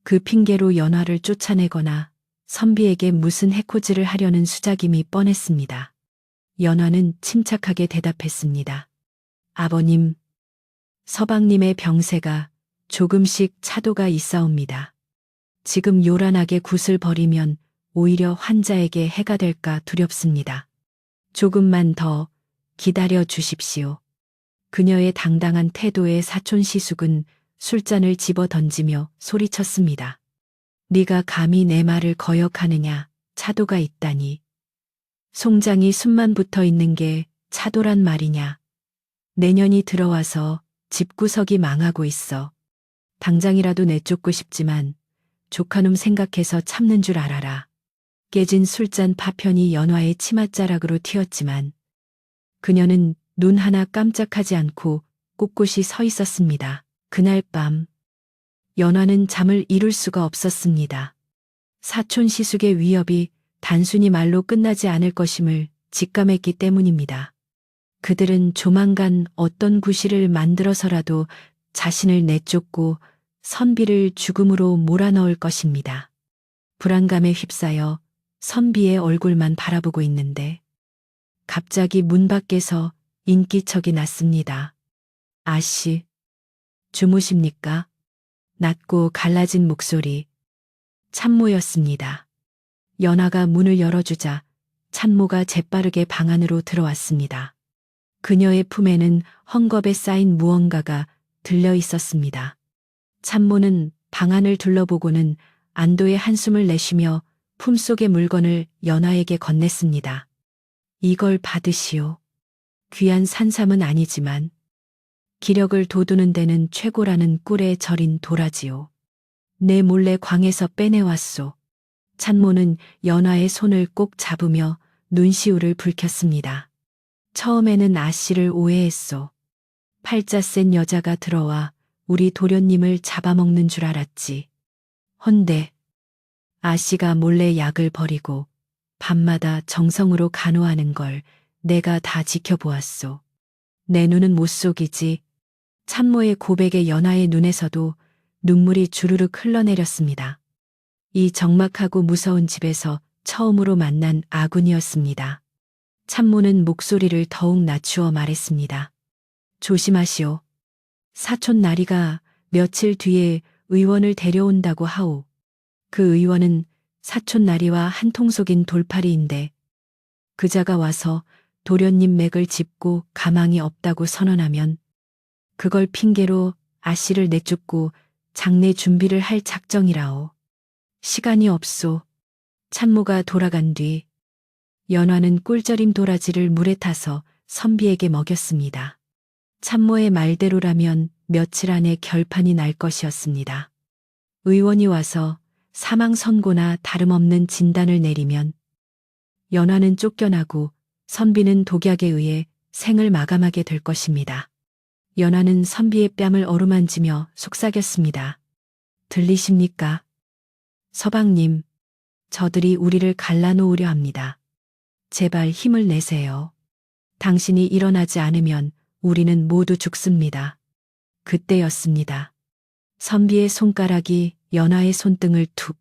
그 핑계로 연화를 쫓아내거나 선비에게 무슨 해코지를 하려는 수작임이 뻔했습니다. 연화는 침착하게 대답했습니다. 아버님, 서방님의 병세가 조금씩 차도가 있사옵니다. 지금 요란하게 굿을 벌이면 오히려 환자에게 해가 될까 두렵습니다. 조금만 더 기다려 주십시오. 그녀의 당당한 태도에 사촌 시숙은 술잔을 집어 던지며 소리쳤습니다. 네가 감히 내 말을 거역하느냐, 차도가 있다니. 송장이 숨만 붙어 있는 게 차도란 말이냐. 내년이 들어와서 집구석이 망하고 있어. 당장이라도 내쫓고 싶지만 조카놈 생각해서 참는 줄 알아라. 깨진 술잔 파편이 연화의 치맛자락으로 튀었지만 그녀는 눈 하나 깜짝하지 않고 꼿꼿이 서 있었습니다. 그날 밤 연화는 잠을 이룰 수가 없었습니다. 사촌 시숙의 위협이 단순히 말로 끝나지 않을 것임을 직감했기 때문입니다. 그들은 조만간 어떤 구실을 만들어서라도 자신을 내쫓고 선비를 죽음으로 몰아넣을 것입니다. 불안감에 휩싸여 선비의 얼굴만 바라보고 있는데 갑자기 문 밖에서 인기척이 났습니다. 아씨, 주무십니까? 낮고 갈라진 목소리. 참모였습니다. 연하가 문을 열어주자 참모가 재빠르게 방 안으로 들어왔습니다. 그녀의 품에는 헝겊에 쌓인 무언가가 들려 있었습니다. 참모는 방 안을 둘러보고는 안도의 한숨을 내쉬며 품속의 물건을 연하에게 건넸습니다. 이걸 받으시오. 귀한 산삼은 아니지만 기력을 돋우는 데는 최고라는 꿀에 절인 도라지요. 내 몰래 광에서 빼내왔소. 찬모는 연화의 손을 꼭 잡으며 눈시울을 붉혔습니다. 처음에는 아씨를 오해했소. 팔자 센 여자가 들어와 우리 도련님을 잡아먹는 줄 알았지. 헌데 아씨가 몰래 약을 버리고 밤마다 정성으로 간호하는 걸 내가 다 지켜보았소. 내 눈은 못 속이지. 참모의 고백에 연하의 눈에서도 눈물이 주르륵 흘러내렸습니다. 이 적막하고 무서운 집에서 처음으로 만난 아군이었습니다. 참모는 목소리를 더욱 낮추어 말했습니다. 조심하시오. 사촌 나리가 며칠 뒤에 의원을 데려온다고 하오. 그 의원은 사촌 나리와 한통속인 돌팔이인데 그자가 와서 도련님 맥을 짚고 가망이 없다고 선언하면 그걸 핑계로 아씨를 내쫓고 장례 준비를 할 작정이라오. 시간이 없소. 참모가 돌아간 뒤 연화는 꿀절임 도라지를 물에 타서 선비에게 먹였습니다. 참모의 말대로라면 며칠 안에 결판이 날 것이었습니다. 의원이 와서 사망 선고나 다름없는 진단을 내리면 연화는 쫓겨나고 선비는 독약에 의해 생을 마감하게 될 것입니다. 연화는 선비의 뺨을 어루만지며 속삭였습니다. 들리십니까? 서방님, 저들이 우리를 갈라놓으려 합니다. 제발 힘을 내세요. 당신이 일어나지 않으면 우리는 모두 죽습니다. 그때였습니다. 선비의 손가락이 연화의 손등을 툭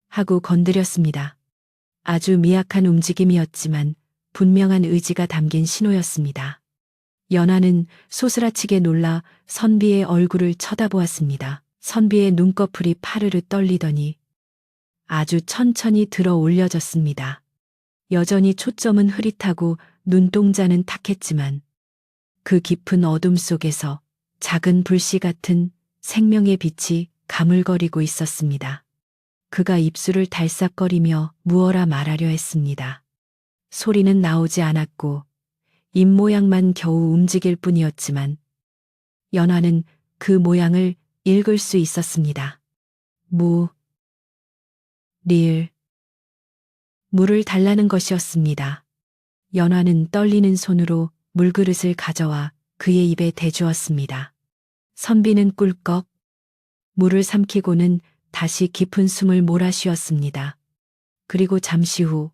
하고 건드렸습니다. 아주 미약한 움직임이었지만 분명한 의지가 담긴 신호였습니다. 연화는 소스라치게 놀라 선비의 얼굴을 쳐다보았습니다. 선비의 눈꺼풀이 파르르 떨리더니 아주 천천히 들어 올려졌습니다. 여전히 초점은 흐릿하고 눈동자는 탁했지만 그 깊은 어둠 속에서 작은 불씨 같은 생명의 빛이 가물거리고 있었습니다. 그가 입술을 달싹거리며 무어라 말하려 했습니다. 소리는 나오지 않았고 입 모양만 겨우 움직일 뿐이었지만 연화는 그 모양을 읽을 수 있었습니다. 물을 달라는 것이었습니다. 연화는 떨리는 손으로 물그릇을 가져와 그의 입에 대주었습니다. 선비는 꿀꺽 물을 삼키고는 다시 깊은 숨을 몰아쉬었습니다. 그리고 잠시 후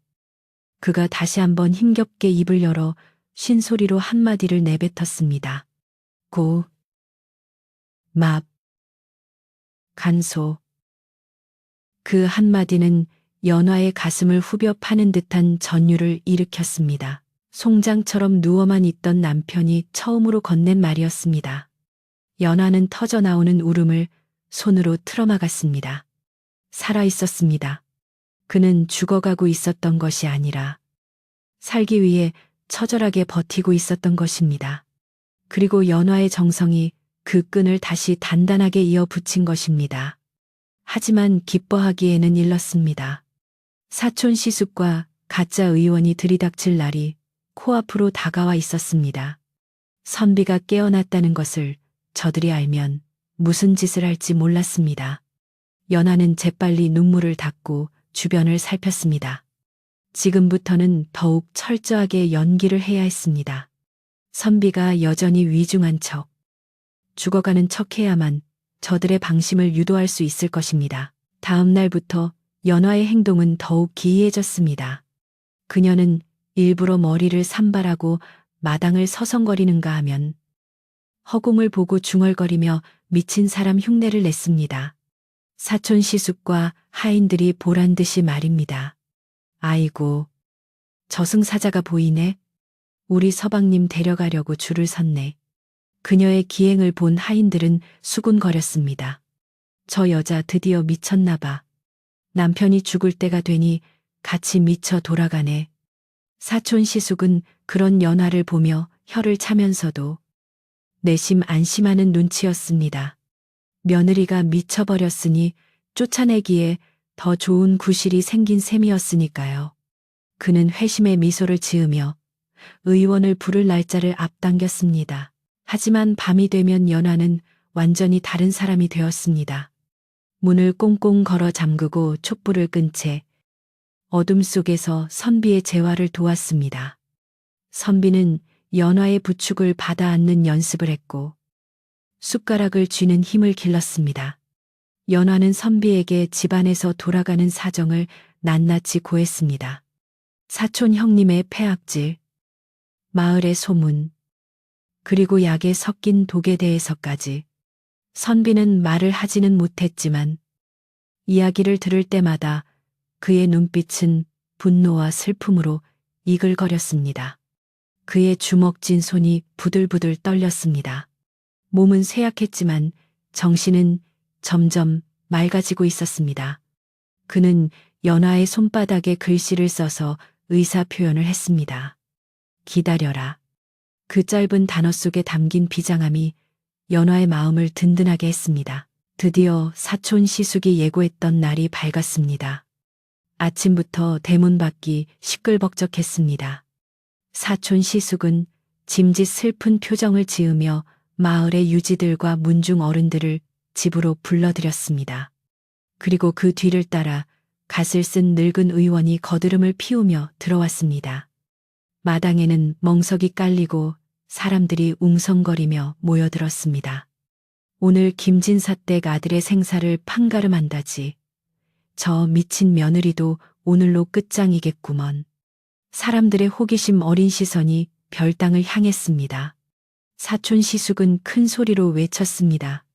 그가 다시 한번 힘겹게 입을 열어 쉰 소리로 한마디를 내뱉었습니다. 간소. 그 한마디는 연화의 가슴을 후벼 파는 듯한 전율을 일으켰습니다. 송장처럼 누워만 있던 남편이 처음으로 건넨 말이었습니다. 연화는 터져나오는 울음을 손으로 틀어막았습니다. 살아있었습니다. 그는 죽어가고 있었던 것이 아니라 살기 위해 처절하게 버티고 있었던 것입니다. 그리고 연화의 정성이 그 끈을 다시 단단하게 이어 붙인 것입니다. 하지만 기뻐하기에는 일렀습니다. 사촌 시숙과 가짜 의원이 들이닥칠 날이 코앞으로 다가와 있었습니다. 선비가 깨어났다는 것을 저들이 알면 무슨 짓을 할지 몰랐습니다. 연화는 재빨리 눈물을 닦고 주변을 살폈습니다. 지금부터는 더욱 철저하게 연기를 해야 했습니다. 선비가 여전히 위중한 척, 죽어가는 척해야만 저들의 방심을 유도할 수 있을 것입니다. 다음 날부터 연화의 행동은 더욱 기이해졌습니다. 그녀는 일부러 머리를 산발하고 마당을 서성거리는가 하면 허공을 보고 중얼거리며 미친 사람 흉내를 냈습니다. 사촌 시숙과 하인들이 보란듯이 말입니다. 아이고, 저승사자가 보이네. 우리 서방님 데려가려고 줄을 섰네. 그녀의 기행을 본 하인들은 수군거렸습니다. 저 여자 드디어 미쳤나 봐. 남편이 죽을 때가 되니 같이 미쳐 돌아가네. 사촌 시숙은 그런 연화를 보며 혀를 차면서도 내심 안심하는 눈치였습니다. 며느리가 미쳐버렸으니 쫓아내기에 더 좋은 구실이 생긴 셈이었으니까요. 그는 회심의 미소를 지으며 의원을 부를 날짜를 앞당겼습니다. 하지만 밤이 되면 연화는 완전히 다른 사람이 되었습니다. 문을 꽁꽁 걸어 잠그고 촛불을 끈 채 어둠 속에서 선비의 재활을 도왔습니다. 선비는 연화의 부축을 받아 안는 연습을 했고 숟가락을 쥐는 힘을 길렀습니다. 연화는 선비에게 집안에서 돌아가는 사정을 낱낱이 고했습니다. 사촌 형님의 폐악질, 마을의 소문, 그리고 약에 섞인 독에 대해서까지. 선비는 말을 하지는 못했지만 이야기를 들을 때마다 그의 눈빛은 분노와 슬픔으로 이글거렸습니다. 그의 주먹진 손이 부들부들 떨렸습니다. 몸은 쇠약했지만 정신은 점점 맑아지고 있었습니다. 그는 연화의 손바닥에 글씨를 써서 의사 표현을 했습니다. 기다려라. 그 짧은 단어 속에 담긴 비장함이 연화의 마음을 든든하게 했습니다. 드디어 사촌 시숙이 예고했던 날이 밝았습니다. 아침부터 대문 밖이 시끌벅적했습니다. 사촌 시숙은 짐짓 슬픈 표정을 지으며 마을의 유지들과 문중 어른들을 집으로 불러들였습니다. 그리고 그 뒤를 따라 갓을 쓴 늙은 의원이 거드름을 피우며 들어왔습니다. 마당에는 멍석이 깔리고 사람들이 웅성거리며 모여들었습니다. 오늘 김진사 댁 아들의 생사를 판가름한다지. 저 미친 며느리도 오늘로 끝장이겠구먼. 사람들의 호기심 어린 시선이 별당을 향했습니다. 사촌 시숙은 큰 소리로 외쳤습니다.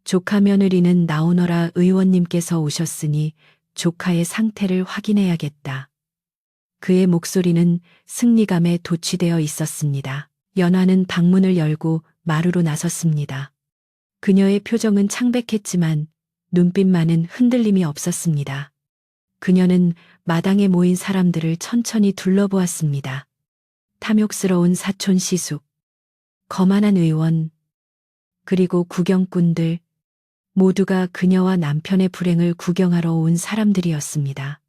조카 며느리는 나오너라. 의원님께서 오셨으니 조카의 상태를 확인해야겠다. 그의 목소리는 승리감에 도취되어 있었습니다. 연화는 방문을 열고 마루로 나섰습니다. 그녀의 표정은 창백했지만 눈빛만은 흔들림이 없었습니다. 그녀는 마당에 모인 사람들을 천천히 둘러보았습니다. 탐욕스러운 사촌 시숙, 거만한 의원, 그리고 구경꾼들, 모두가 그녀와 남편의 불행을 구경하러 온 사람들이었습니다.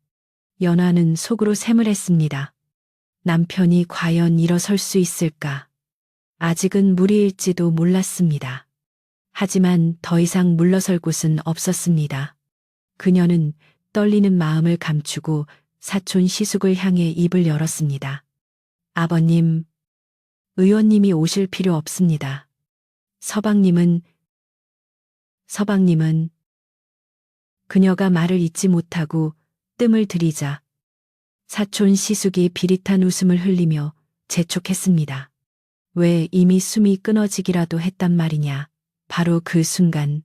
연화는 속으로 샘을했습니다. 남편이 과연 일어설 수 있을까? 아직은 무리일지도 몰랐습니다. 하지만 더 이상 물러설 곳은 없었습니다. 그녀는 떨리는 마음을 감추고 사촌 시숙을 향해 입을 열었습니다. 아버님, 의원님이 오실 필요 없습니다. 서방님은 그녀가 말을 잇지 못하고 뜸을 들이자 사촌 시숙이 비릿한 웃음을 흘리며 재촉했습니다. 왜 이미 숨이 끊어지기라도 했단 말이냐. 바로 그 순간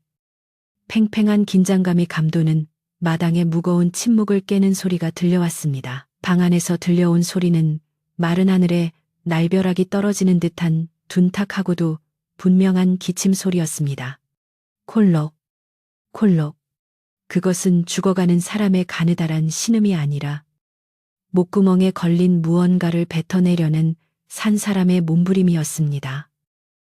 팽팽한 긴장감이 감도는 마당의 무거운 침묵을 깨는 소리가 들려왔습니다. 방 안에서 들려온 소리는 마른 하늘에 날벼락이 떨어지는 듯한 둔탁하고도 분명한 기침 소리였습니다. 콜록, 콜록. 그것은 죽어가는 사람의 가느다란 신음이 아니라 목구멍에 걸린 무언가를 뱉어내려는 산 사람의 몸부림이었습니다.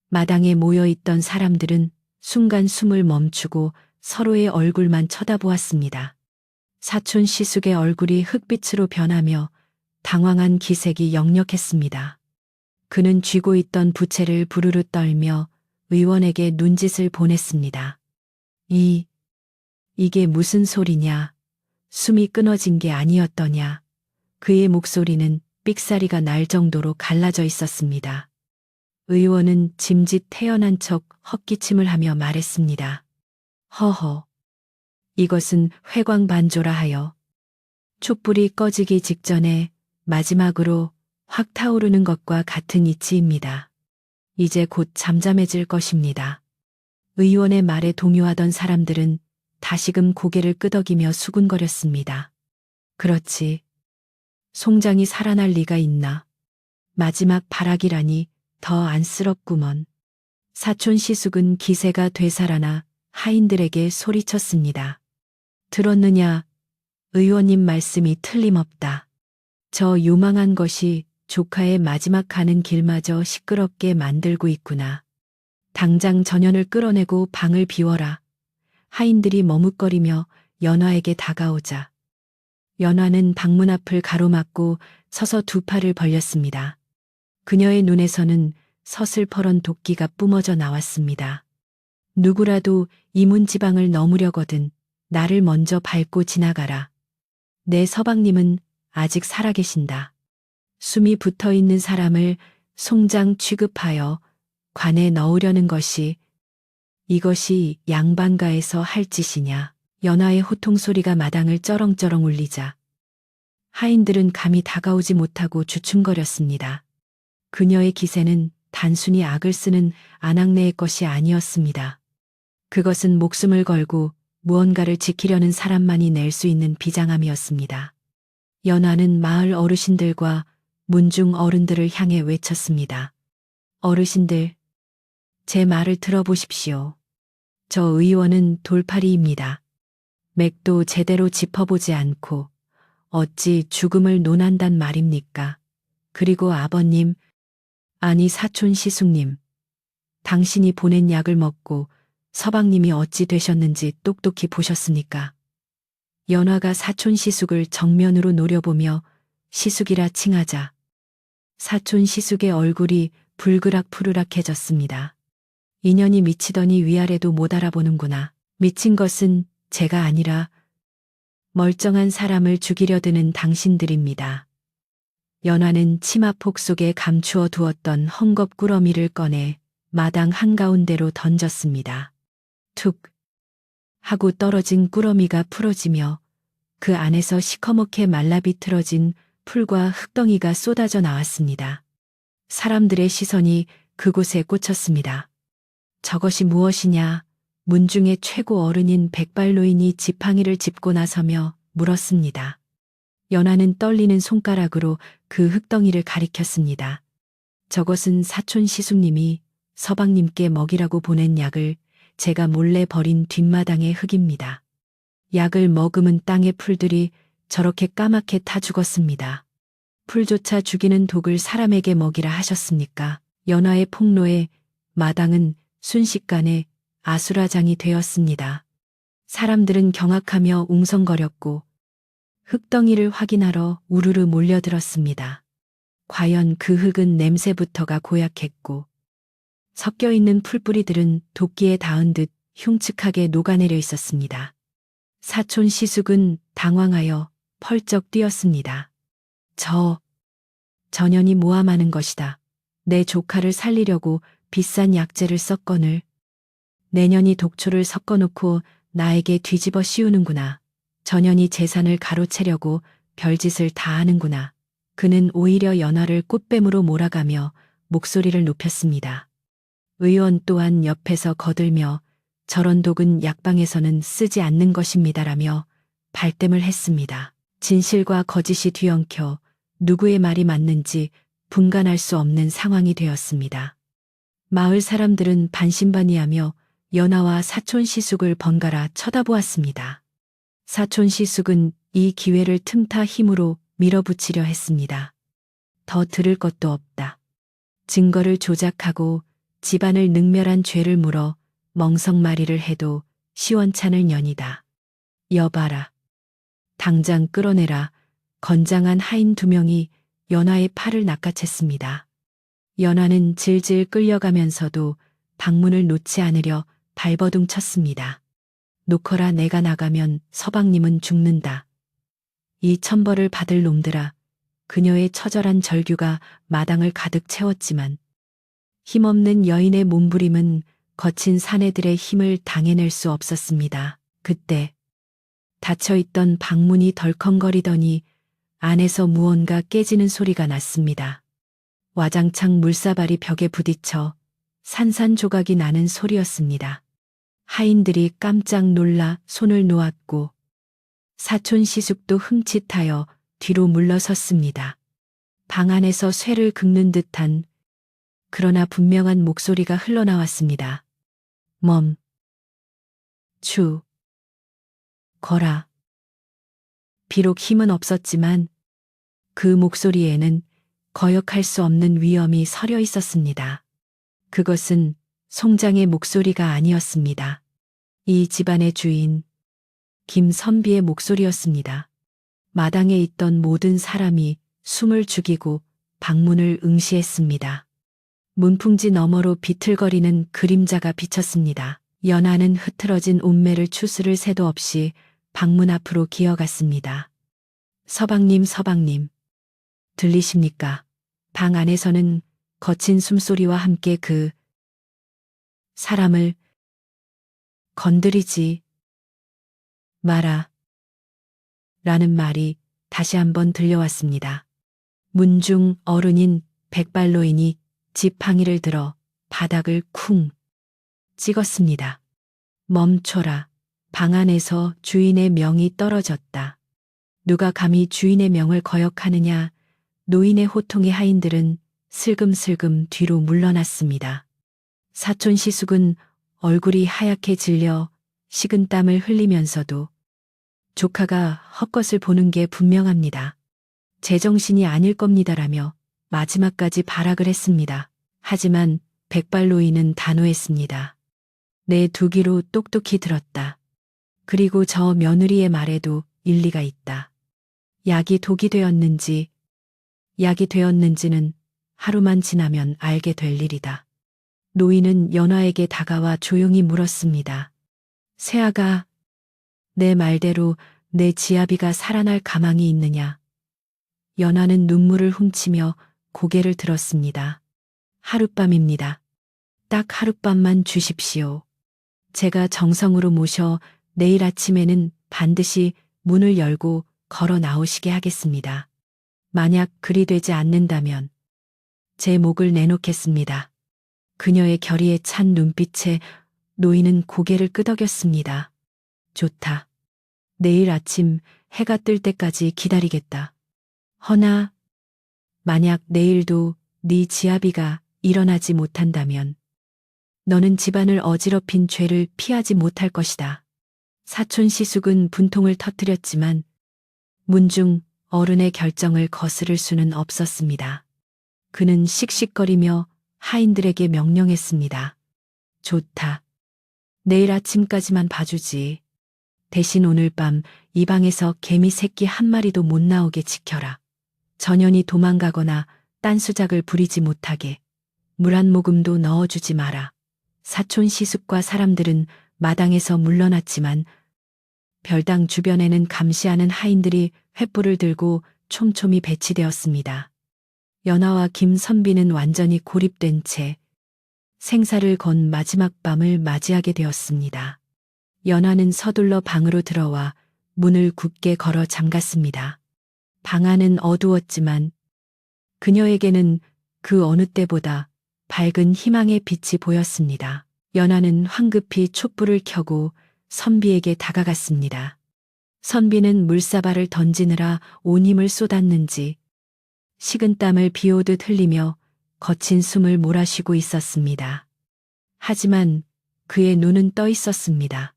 마당에 모여있던 사람들은 순간 숨을 멈추고 서로의 얼굴만 쳐다보았습니다. 사촌 시숙의 얼굴이 흑빛으로 변하며 당황한 기색이 역력했습니다. 그는 쥐고 있던 부채를 부르르 떨며 의원에게 눈짓을 보냈습니다. 이게 무슨 소리냐? 숨이 끊어진 게 아니었더냐? 그의 목소리는 삑사리가 날 정도로 갈라져 있었습니다. 의원은 짐짓 태연한 척 헛기침을 하며 말했습니다. 허허. 이것은 회광반조라 하여 촛불이 꺼지기 직전에 마지막으로 확 타오르는 것과 같은 이치입니다. 이제 곧 잠잠해질 것입니다. 의원의 말에 동요하던 사람들은 다시금 고개를 끄덕이며 수군거렸습니다. 그렇지. 송장이 살아날 리가 있나. 마지막 발악이라니 더 안쓰럽구먼. 사촌 시숙은 기세가 되살아나 하인들에게 소리쳤습니다. 들었느냐? 의원님 말씀이 틀림없다. 저 요망한 것이 조카의 마지막 가는 길마저 시끄럽게 만들고 있구나. 당장 전현을 끌어내고 방을 비워라. 하인들이 머뭇거리며 연화에게 다가오자 연화는 방문 앞을 가로막고 서서 두 팔을 벌렸습니다. 그녀의 눈에서는 서슬퍼런 도끼가 뿜어져 나왔습니다. 누구라도 이문지방을 넘으려거든 나를 먼저 밟고 지나가라. 내 서방님은 아직 살아계신다. 숨이 붙어 있는 사람을 송장 취급하여 관에 넣으려는 것이 이것이 양반가에서 할 짓이냐. 연하의 호통 소리가 마당을 쩌렁쩌렁 울리자 하인들은 감히 다가오지 못하고 주춤거렸습니다. 그녀의 기세는 단순히 악을 쓰는 아낙네의 것이 아니었습니다. 그것은 목숨을 걸고 무언가를 지키려는 사람만이 낼 수 있는 비장함이었습니다. 연하는 마을 어르신들과 문중 어른들을 향해 외쳤습니다. 어르신들, 제 말을 들어보십시오. 저 의원은 돌팔이입니다. 맥도 제대로 짚어보지 않고 어찌 죽음을 논한단 말입니까? 그리고 아버님, 아니 사촌 시숙님, 당신이 보낸 약을 먹고 서방님이 어찌 되셨는지 똑똑히 보셨습니까? 연화가 사촌 시숙을 정면으로 노려보며 시숙이라 칭하자 사촌 시숙의 얼굴이 불그락푸르락해졌습니다. 인연이 미치더니 위아래도 못 알아보는구나. 미친 것은 제가 아니라 멀쩡한 사람을 죽이려 드는 당신들입니다. 연화는 치마폭 속에 감추어 두었던 헝겊꾸러미를 꺼내 마당 한가운데로 던졌습니다. 툭 하고 떨어진 꾸러미가 풀어지며 그 안에서 시커멓게 말라비틀어진 풀과 흙덩이가 쏟아져 나왔습니다. 사람들의 시선이 그곳에 꽂혔습니다. 저것이 무엇이냐? 문중의 최고 어른인 백발노인이 지팡이를 짚고 나서며 물었습니다. 연화는 떨리는 손가락으로 그 흙덩이를 가리켰습니다. 저것은 사촌 시숙님이 서방님께 먹이라고 보낸 약을 제가 몰래 버린 뒷마당의 흙입니다. 약을 머금은 땅의 풀들이 저렇게 까맣게 타 죽었습니다. 풀조차 죽이는 독을 사람에게 먹이라 하셨습니까? 연화의 폭로에 마당은 순식간에 아수라장이 되었습니다. 사람들은 경악하며 웅성거렸고 흙덩이를 확인하러 우르르 몰려들었습니다. 과연 그 흙은 냄새부터가 고약했고 섞여 있는 풀뿌리들은 도끼에 닿은 듯 흉측하게 녹아내려 있었습니다. 사촌 시숙은 당황하여 펄쩍 뛰었습니다. 전현이 모함하는 것이다. 내 조카를 살리려고 비싼 약재를 썼거늘 내년이 독초를 섞어놓고 나에게 뒤집어 씌우는구나. 전현이 재산을 가로채려고 별짓을 다 하는구나. 그는 오히려 연화를 꽃뱀으로 몰아가며 목소리를 높였습니다. 의원 또한 옆에서 거들며 저런 독은 약방에서는 쓰지 않는 것입니다라며 발뺌을 했습니다. 진실과 거짓이 뒤엉켜 누구의 말이 맞는지 분간할 수 없는 상황이 되었습니다. 마을 사람들은 반신반의하며 연하와 사촌 시숙을 번갈아 쳐다보았습니다. 사촌 시숙은 이 기회를 틈타 힘으로 밀어붙이려 했습니다. 더 들을 것도 없다. 증거를 조작하고 집안을 능멸한 죄를 물어 멍석말이를 해도 시원찮을 년이다. 여봐라. 당장 끌어내라. 건장한 하인 2명이 연화의 팔을 낚아챘습니다. 연화는 질질 끌려가면서도 방문을 놓지 않으려 발버둥 쳤습니다. 놓거라. 내가 나가면 서방님은 죽는다. 이 천벌을 받을 놈들아. 그녀의 처절한 절규가 마당을 가득 채웠지만 힘없는 여인의 몸부림은 거친 사내들의 힘을 당해낼 수 없었습니다. 그때 닫혀있던 방문이 덜컹거리더니 안에서 무언가 깨지는 소리가 났습니다. 와장창 물사발이 벽에 부딪혀 산산조각이 나는 소리였습니다. 하인들이 깜짝 놀라 손을 놓았고 사촌 시숙도 흠칫하여 뒤로 물러섰습니다. 방 안에서 쇠를 긁는 듯한 그러나 분명한 목소리가 흘러나왔습니다. 거라. 비록 힘은 없었지만 그 목소리에는 거역할 수 없는 위엄이 서려 있었습니다. 그것은 송장의 목소리가 아니었습니다. 이 집안의 주인 김선비의 목소리였습니다. 마당에 있던 모든 사람이 숨을 죽이고 방문을 응시했습니다. 문풍지 너머로 비틀거리는 그림자가 비쳤습니다. 연하는 흐트러진 옷매를 추스를 새도 없이 방문 앞으로 기어갔습니다. 서방님, 서방님. 들리십니까? 방 안에서는 거친 숨소리와 함께 그 사람을 건드리지 마라 라는 말이 다시 한번 들려왔습니다. 문중 어른인 백발노인이 지팡이를 들어 바닥을 쿵 찍었습니다. 멈춰라. 방 안에서 주인의 명이 떨어졌다. 누가 감히 주인의 명을 거역하느냐. 노인의 호통에 하인들은 슬금슬금 뒤로 물러났습니다. 사촌 시숙은 얼굴이 하얗게 질려 식은땀을 흘리면서도 조카가 헛것을 보는 게 분명합니다. 제정신이 아닐 겁니다라며 마지막까지 발악을 했습니다. 하지만 백발노인은 단호했습니다. 내 두 귀로 똑똑히 들었다. 그리고 저 며느리의 말에도 일리가 있다. 약이 독이 되었는지는 하루만 지나면 알게 될 일이다. 노인은 연화에게 다가와 조용히 물었습니다. 새아가, 내 말대로 내 지아비가 살아날 가망이 있느냐? 연화는 눈물을 훔치며 고개를 들었습니다. 하룻밤입니다. 딱 하룻밤만 주십시오. 제가 정성으로 모셔 내일 아침에는 반드시 문을 열고 걸어 나오시게 하겠습니다. 만약 그리 되지 않는다면 제 목을 내놓겠습니다. 그녀의 결의에 찬 눈빛에 노인은 고개를 끄덕였습니다. 좋다. 내일 아침 해가 뜰 때까지 기다리겠다. 허나 만약 내일도 네 지아비가 일어나지 못한다면 너는 집안을 어지럽힌 죄를 피하지 못할 것이다. 사촌 시숙은 분통을 터뜨렸지만 문중 어른의 결정을 거스를 수는 없었습니다. 그는 씩씩거리며 하인들에게 명령했습니다. 좋다. 내일 아침까지만 봐주지. 대신 오늘 밤 이 방에서 개미 새끼 한 마리도 못 나오게 지켜라. 전현이 도망가거나 딴수작을 부리지 못하게 물 한 모금도 넣어주지 마라. 사촌 시숙과 사람들은 마당에서 물러났지만 별당 주변에는 감시하는 하인들이 횃불을 들고 촘촘히 배치되었습니다. 연하와 김선비는 완전히 고립된 채 생사를 건 마지막 밤을 맞이하게 되었습니다. 연하는 서둘러 방으로 들어와 문을 굳게 걸어 잠갔습니다. 방 안은 어두웠지만 그녀에게는 그 어느 때보다 밝은 희망의 빛이 보였습니다. 연하는 황급히 촛불을 켜고 선비에게 다가갔습니다. 선비는 물사발을 던지느라 온 힘을 쏟았는지 식은땀을 비오듯 흘리며 거친 숨을 몰아쉬고 있었습니다. 하지만 그의 눈은 떠 있었습니다.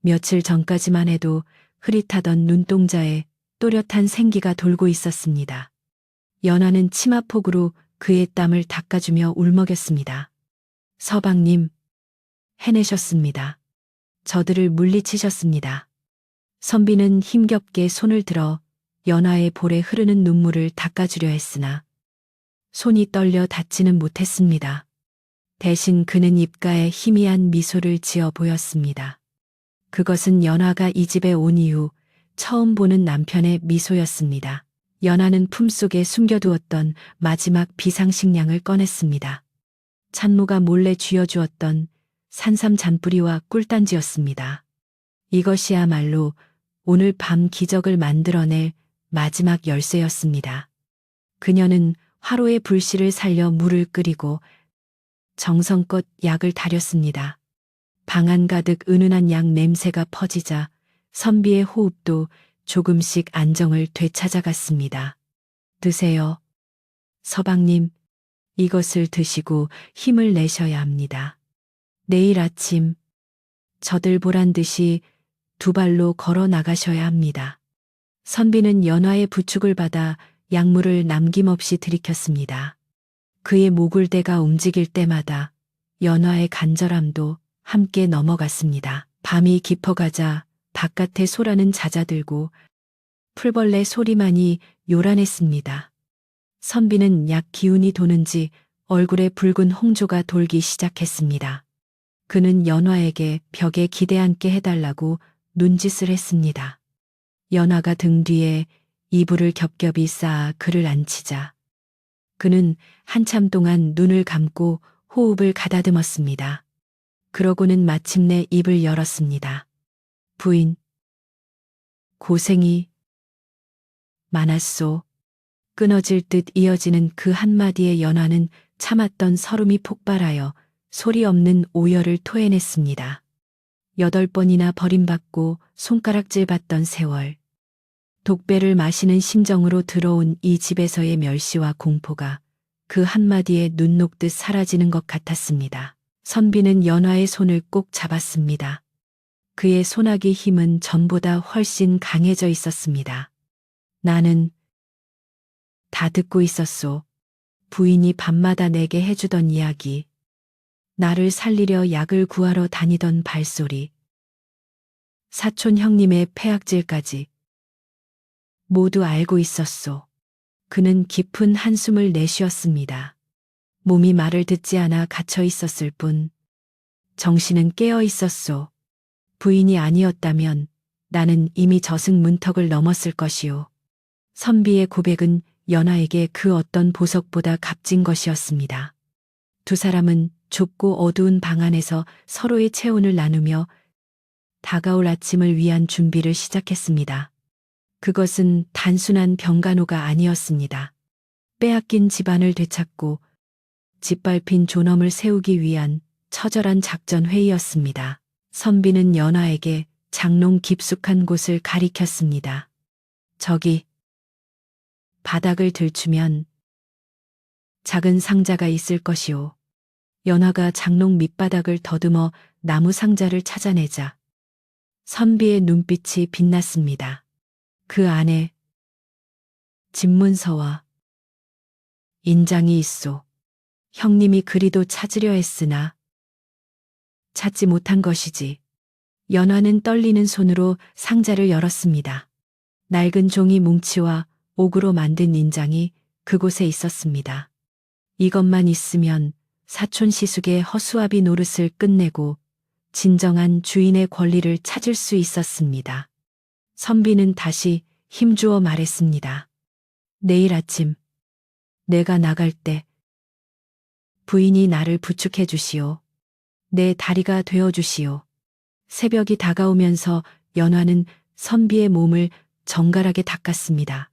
며칠 전까지만 해도 흐릿하던 눈동자에 또렷한 생기가 돌고 있었습니다. 연하는 치마폭으로 그의 땀을 닦아주며 울먹였습니다. 서방님, 해내셨습니다. 저들을 물리치셨습니다. 선비는 힘겹게 손을 들어 연하의 볼에 흐르는 눈물을 닦아주려 했으나 손이 떨려 닿지는 못했습니다. 대신 그는 입가에 희미한 미소를 지어 보였습니다. 그것은 연하가 이 집에 온 이후 처음 보는 남편의 미소였습니다. 연하는 품속에 숨겨두었던 마지막 비상식량을 꺼냈습니다. 찬모가 몰래 쥐어주었던 산삼 잔뿌리와 꿀단지였습니다. 이것이야말로 오늘 밤 기적을 만들어낼 마지막 열쇠였습니다. 그녀는 화로의 불씨를 살려 물을 끓이고 정성껏 약을 다렸습니다. 방 안 가득 은은한 약 냄새가 퍼지자 선비의 호흡도 조금씩 안정을 되찾아갔습니다. 드세요. 서방님, 이것을 드시고 힘을 내셔야 합니다. 내일 아침 저들 보란 듯이 두 발로 걸어 나가셔야 합니다. 선비는 연화의 부축을 받아 약물을 남김없이 들이켰습니다. 그의 목울대가 움직일 때마다 연화의 간절함도 함께 넘어갔습니다. 밤이 깊어가자 바깥의 소라는 잦아들고 풀벌레 소리만이 요란했습니다. 선비는 약 기운이 도는지 얼굴에 붉은 홍조가 돌기 시작했습니다. 그는 연화에게 벽에 기대앉게 해달라고 눈짓을 했습니다. 연화가 등 뒤에 이불을 겹겹이 쌓아 그를 앉히자 그는 한참 동안 눈을 감고 호흡을 가다듬었습니다. 그러고는 마침내 입을 열었습니다. 부인, 고생이 많았소. 끊어질 듯 이어지는 그 한마디에 연화는 참았던 서름이 폭발하여 소리 없는 오열을 토해냈습니다. 8번이나 버림받고 손가락질 받던 세월. 독배를 마시는 심정으로 들어온 이 집에서의 멸시와 공포가 그 한마디에 눈 녹듯 사라지는 것 같았습니다. 선비는 연화의 손을 꼭 잡았습니다. 그의 소나기 힘은 전보다 훨씬 강해져 있었습니다. 나는 다 듣고 있었소. 부인이 밤마다 내게 해주던 이야기. 나를 살리려 약을 구하러 다니던 발소리. 사촌 형님의 폐악질까지. 모두 알고 있었소. 그는 깊은 한숨을 내쉬었습니다. 몸이 말을 듣지 않아 갇혀 있었을 뿐 정신은 깨어 있었소. 부인이 아니었다면 나는 이미 저승 문턱을 넘었을 것이오. 선비의 고백은 연화에게 그 어떤 보석보다 값진 것이었습니다. 두 사람은 좁고 어두운 방 안에서 서로의 체온을 나누며 다가올 아침을 위한 준비를 시작했습니다. 그것은 단순한 병간호가 아니었습니다. 빼앗긴 집안을 되찾고 짓밟힌 존엄을 세우기 위한 처절한 작전 회의였습니다. 선비는 연화에게 장롱 깊숙한 곳을 가리켰습니다. 저기 바닥을 들추면 작은 상자가 있을 것이오. 연화가 장롱 밑바닥을 더듬어 나무 상자를 찾아내자 선비의 눈빛이 빛났습니다. 그 안에 집문서와 인장이 있소. 형님이 그리도 찾으려 했으나 찾지 못한 것이지. 연화는 떨리는 손으로 상자를 열었습니다. 낡은 종이 뭉치와 옥으로 만든 인장이 그곳에 있었습니다. 이것만 있으면 사촌 시숙의 허수아비 노릇을 끝내고 진정한 주인의 권리를 찾을 수 있었습니다. 선비는 다시 힘주어 말했습니다. 내일 아침 내가 나갈 때 부인이 나를 부축해 주시오. 내 다리가 되어 주시오. 새벽이 다가오면서 연화는 선비의 몸을 정갈하게 닦았습니다.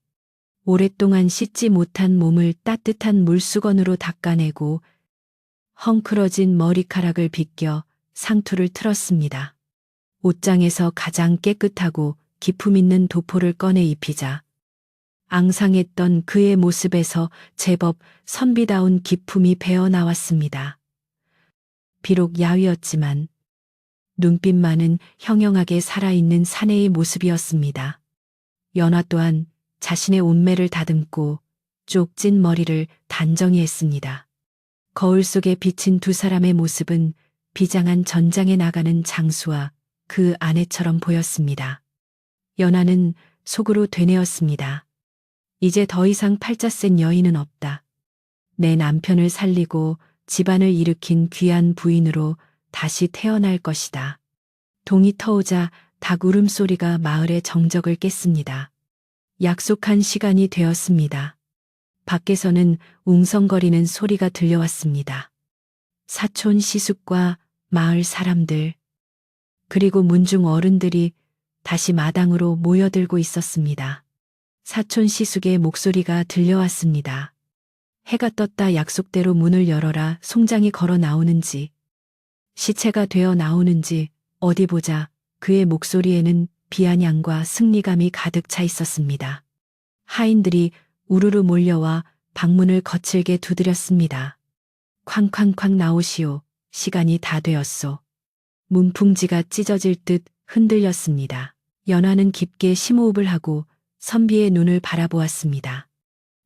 오랫동안 씻지 못한 몸을 따뜻한 물수건으로 닦아내고 헝클어진 머리카락을 빗겨 상투를 틀었습니다. 옷장에서 가장 깨끗하고 기품 있는 도포를 꺼내 입히자 앙상했던 그의 모습에서 제법 선비다운 기품이 배어 나왔습니다. 비록 야위었지만 눈빛만은 형형하게 살아있는 사내의 모습이었습니다. 연화 또한 자신의 옷매를 다듬고 쪽진 머리를 단정히 했습니다. 거울 속에 비친 두 사람의 모습은 비장한 전장에 나가는 장수와 그 아내처럼 보였습니다. 연화는 속으로 되뇌었습니다. 이제 더 이상 팔자 센 여인은 없다. 내 남편을 살리고 집안을 일으킨 귀한 부인으로 다시 태어날 것이다. 동이 터오자 닭 울음소리가 마을의 정적을 깼습니다. 약속한 시간이 되었습니다. 밖에서는 웅성거리는 소리가 들려왔습니다. 사촌 시숙과 마을 사람들, 그리고 문중 어른들이 다시 마당으로 모여들고 있었습니다. 사촌 시숙의 목소리가 들려왔습니다. 해가 떴다. 약속대로 문을 열어라. 송장이 걸어 나오는지 시체가 되어 나오는지 어디 보자. 그의 목소리에는 비아냥과 승리감이 가득 차 있었습니다. 하인들이 우르르 몰려와 방문을 거칠게 두드렸습니다. 쾅쾅쾅 나오시오. 시간이 다 되었소. 문풍지가 찢어질 듯 흔들렸습니다. 연화는 깊게 심호흡을 하고 선비의 눈을 바라보았습니다.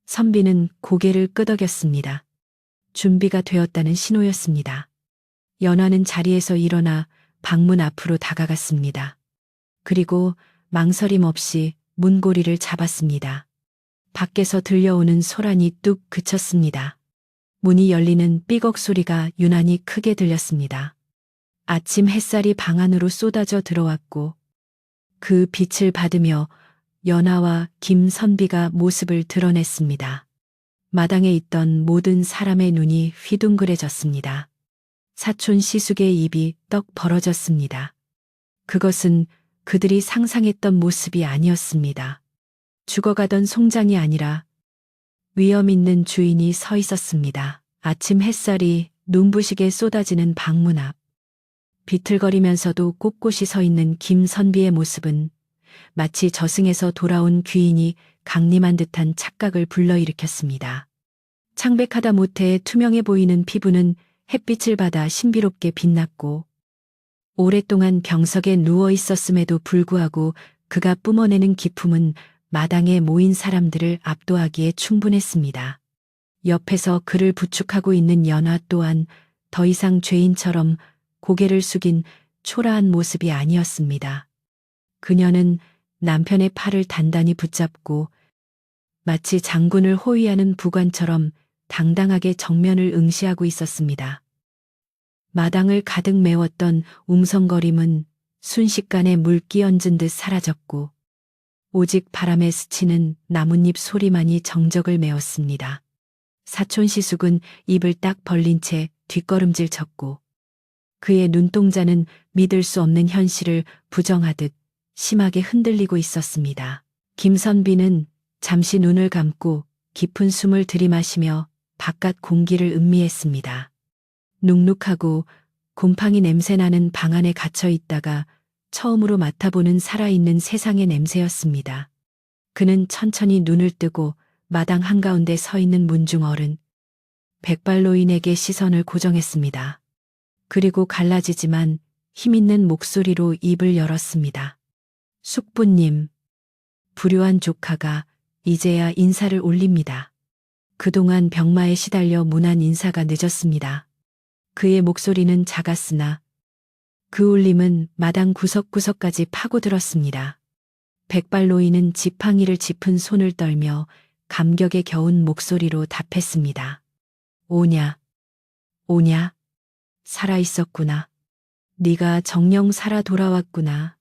선비는 고개를 끄덕였습니다. 준비가 되었다는 신호였습니다. 연화는 자리에서 일어나 방문 앞으로 다가갔습니다. 그리고 망설임 없이 문고리를 잡았습니다. 밖에서 들려오는 소란이 뚝 그쳤습니다. 문이 열리는 삐걱 소리가 유난히 크게 들렸습니다. 아침 햇살이 방 안으로 쏟아져 들어왔고 그 빛을 받으며 연하와 김선비가 모습을 드러냈습니다. 마당에 있던 모든 사람의 눈이 휘둥그레졌습니다. 사촌 시숙의 입이 떡 벌어졌습니다. 그것은 그들이 상상했던 모습이 아니었습니다. 죽어가던 송장이 아니라 위험 있는 주인이 서 있었습니다. 아침 햇살이 눈부시게 쏟아지는 방문 앞. 비틀거리면서도 꼿꼿이 서 있는 김선비의 모습은 마치 저승에서 돌아온 귀인이 강림한 듯한 착각을 불러일으켰습니다. 창백하다 못해 투명해 보이는 피부는 햇빛을 받아 신비롭게 빛났고 오랫동안 병석에 누워 있었음에도 불구하고 그가 뿜어내는 기품은 마당에 모인 사람들을 압도하기에 충분했습니다. 옆에서 그를 부축하고 있는 연화 또한 더 이상 죄인처럼 고개를 숙인 초라한 모습이 아니었습니다. 그녀는 남편의 팔을 단단히 붙잡고 마치 장군을 호위하는 부관처럼 당당하게 정면을 응시하고 있었습니다. 마당을 가득 메웠던 웅성거림은 순식간에 물기 얹은 듯 사라졌고 오직 바람에 스치는 나뭇잎 소리만이 정적을 메웠습니다. 사촌 시숙은 입을 딱 벌린 채 뒷걸음질 쳤고 그의 눈동자는 믿을 수 없는 현실을 부정하듯 심하게 흔들리고 있었습니다. 김선비는 잠시 눈을 감고 깊은 숨을 들이마시며 바깥 공기를 음미했습니다. 눅눅하고 곰팡이 냄새나는 방 안에 갇혀 있다가 처음으로 맡아보는 살아있는 세상의 냄새였습니다. 그는 천천히 눈을 뜨고 마당 한가운데 서 있는 문중 어른 백발노인에게 시선을 고정했습니다. 그리고 갈라지지만 힘있는 목소리로 입을 열었습니다. 숙부님, 불효한 조카가 이제야 인사를 올립니다. 그동안 병마에 시달려 무난 인사가 늦었습니다. 그의 목소리는 작았으나 그 울림은 마당 구석구석까지 파고들었습니다. 백발노인은 지팡이를 짚은 손을 떨며 감격에 겨운 목소리로 답했습니다. 오냐, 오냐, 살아있었구나. 네가 정녕 살아 돌아왔구나.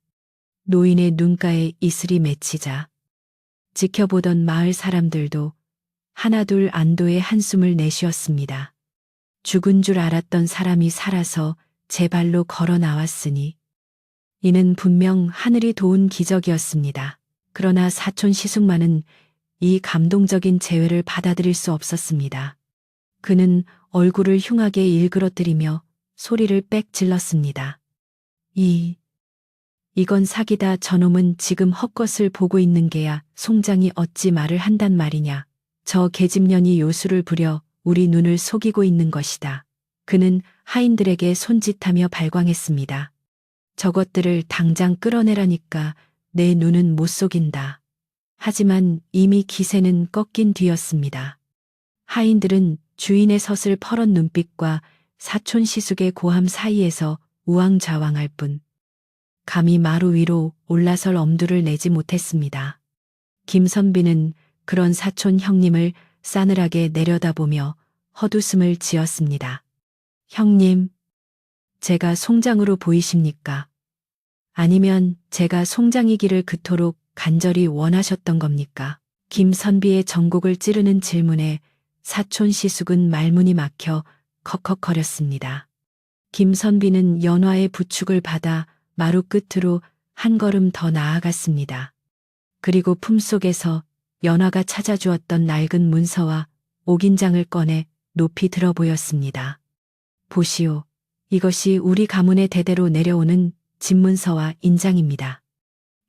노인의 눈가에 이슬이 맺히자 지켜보던 마을 사람들도 하나둘 안도의 한숨을 내쉬었습니다. 죽은 줄 알았던 사람이 살아서 제 발로 걸어 나왔으니 이는 분명 하늘이 도운 기적이었습니다. 그러나 사촌 시숙만은 이 감동적인 재회를 받아들일 수 없었습니다. 그는 얼굴을 흉하게 일그러뜨리며 소리를 빽 질렀습니다. 이건 사기다. 저놈은 지금 헛것을 보고 있는 게야. 송장이 어찌 말을 한단 말이냐. 저 계집년이 요술을 부려 우리 눈을 속이고 있는 것이다. 그는 하인들에게 손짓하며 발광했습니다. 저것들을 당장 끌어내라니까 내 눈은 못 속인다. 하지만 이미 기세는 꺾인 뒤였습니다. 하인들은 주인의 서슬 퍼런 눈빛과 사촌 시숙의 고함 사이에서 우왕좌왕할 뿐 감히 마루 위로 올라설 엄두를 내지 못했습니다. 김선비는 그런 사촌 형님을 싸늘하게 내려다보며 헛웃음을 지었습니다. 형님, 제가 송장으로 보이십니까? 아니면 제가 송장이기를 그토록 간절히 원하셨던 겁니까? 김선비의 전곡을 찌르는 질문에 사촌 시숙은 말문이 막혀 컥컥거렸습니다. 김선비는 연화의 부축을 받아 마루 끝으로 한 걸음 더 나아갔습니다. 그리고 품속에서 연화가 찾아주었던 낡은 문서와 옥인장을 꺼내 높이 들어 보였습니다. 보시오. 이것이 우리 가문의 대대로 내려오는 집문서와 인장입니다.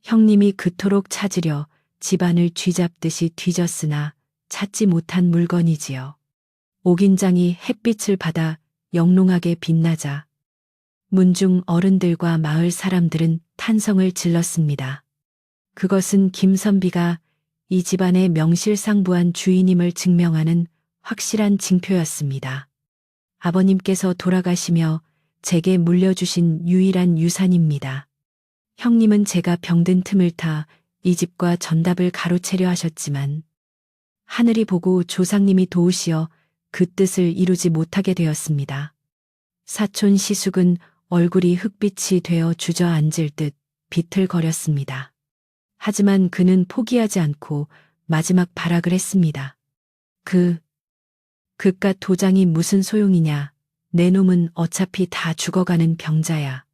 형님이 그토록 찾으려 집안을 쥐잡듯이 뒤졌으나 찾지 못한 물건이지요. 옥인장이 햇빛을 받아 영롱하게 빛나자 문중 어른들과 마을 사람들은 탄성을 질렀습니다. 그것은 김선비가 이 집안의 명실상부한 주인임을 증명하는 확실한 징표였습니다. 아버님께서 돌아가시며 제게 물려주신 유일한 유산입니다. 형님은 제가 병든 틈을 타 이 집과 전답을 가로채려 하셨지만 하늘이 보고 조상님이 도우시어 그 뜻을 이루지 못하게 되었습니다. 사촌 시숙은 얼굴이 흙빛이 되어 주저앉을 듯 비틀거렸습니다. 하지만 그는 포기하지 않고 마지막 발악을 했습니다. 그깟 도장이 무슨 소용이냐. 내 놈은 어차피 다 죽어가는 병자야.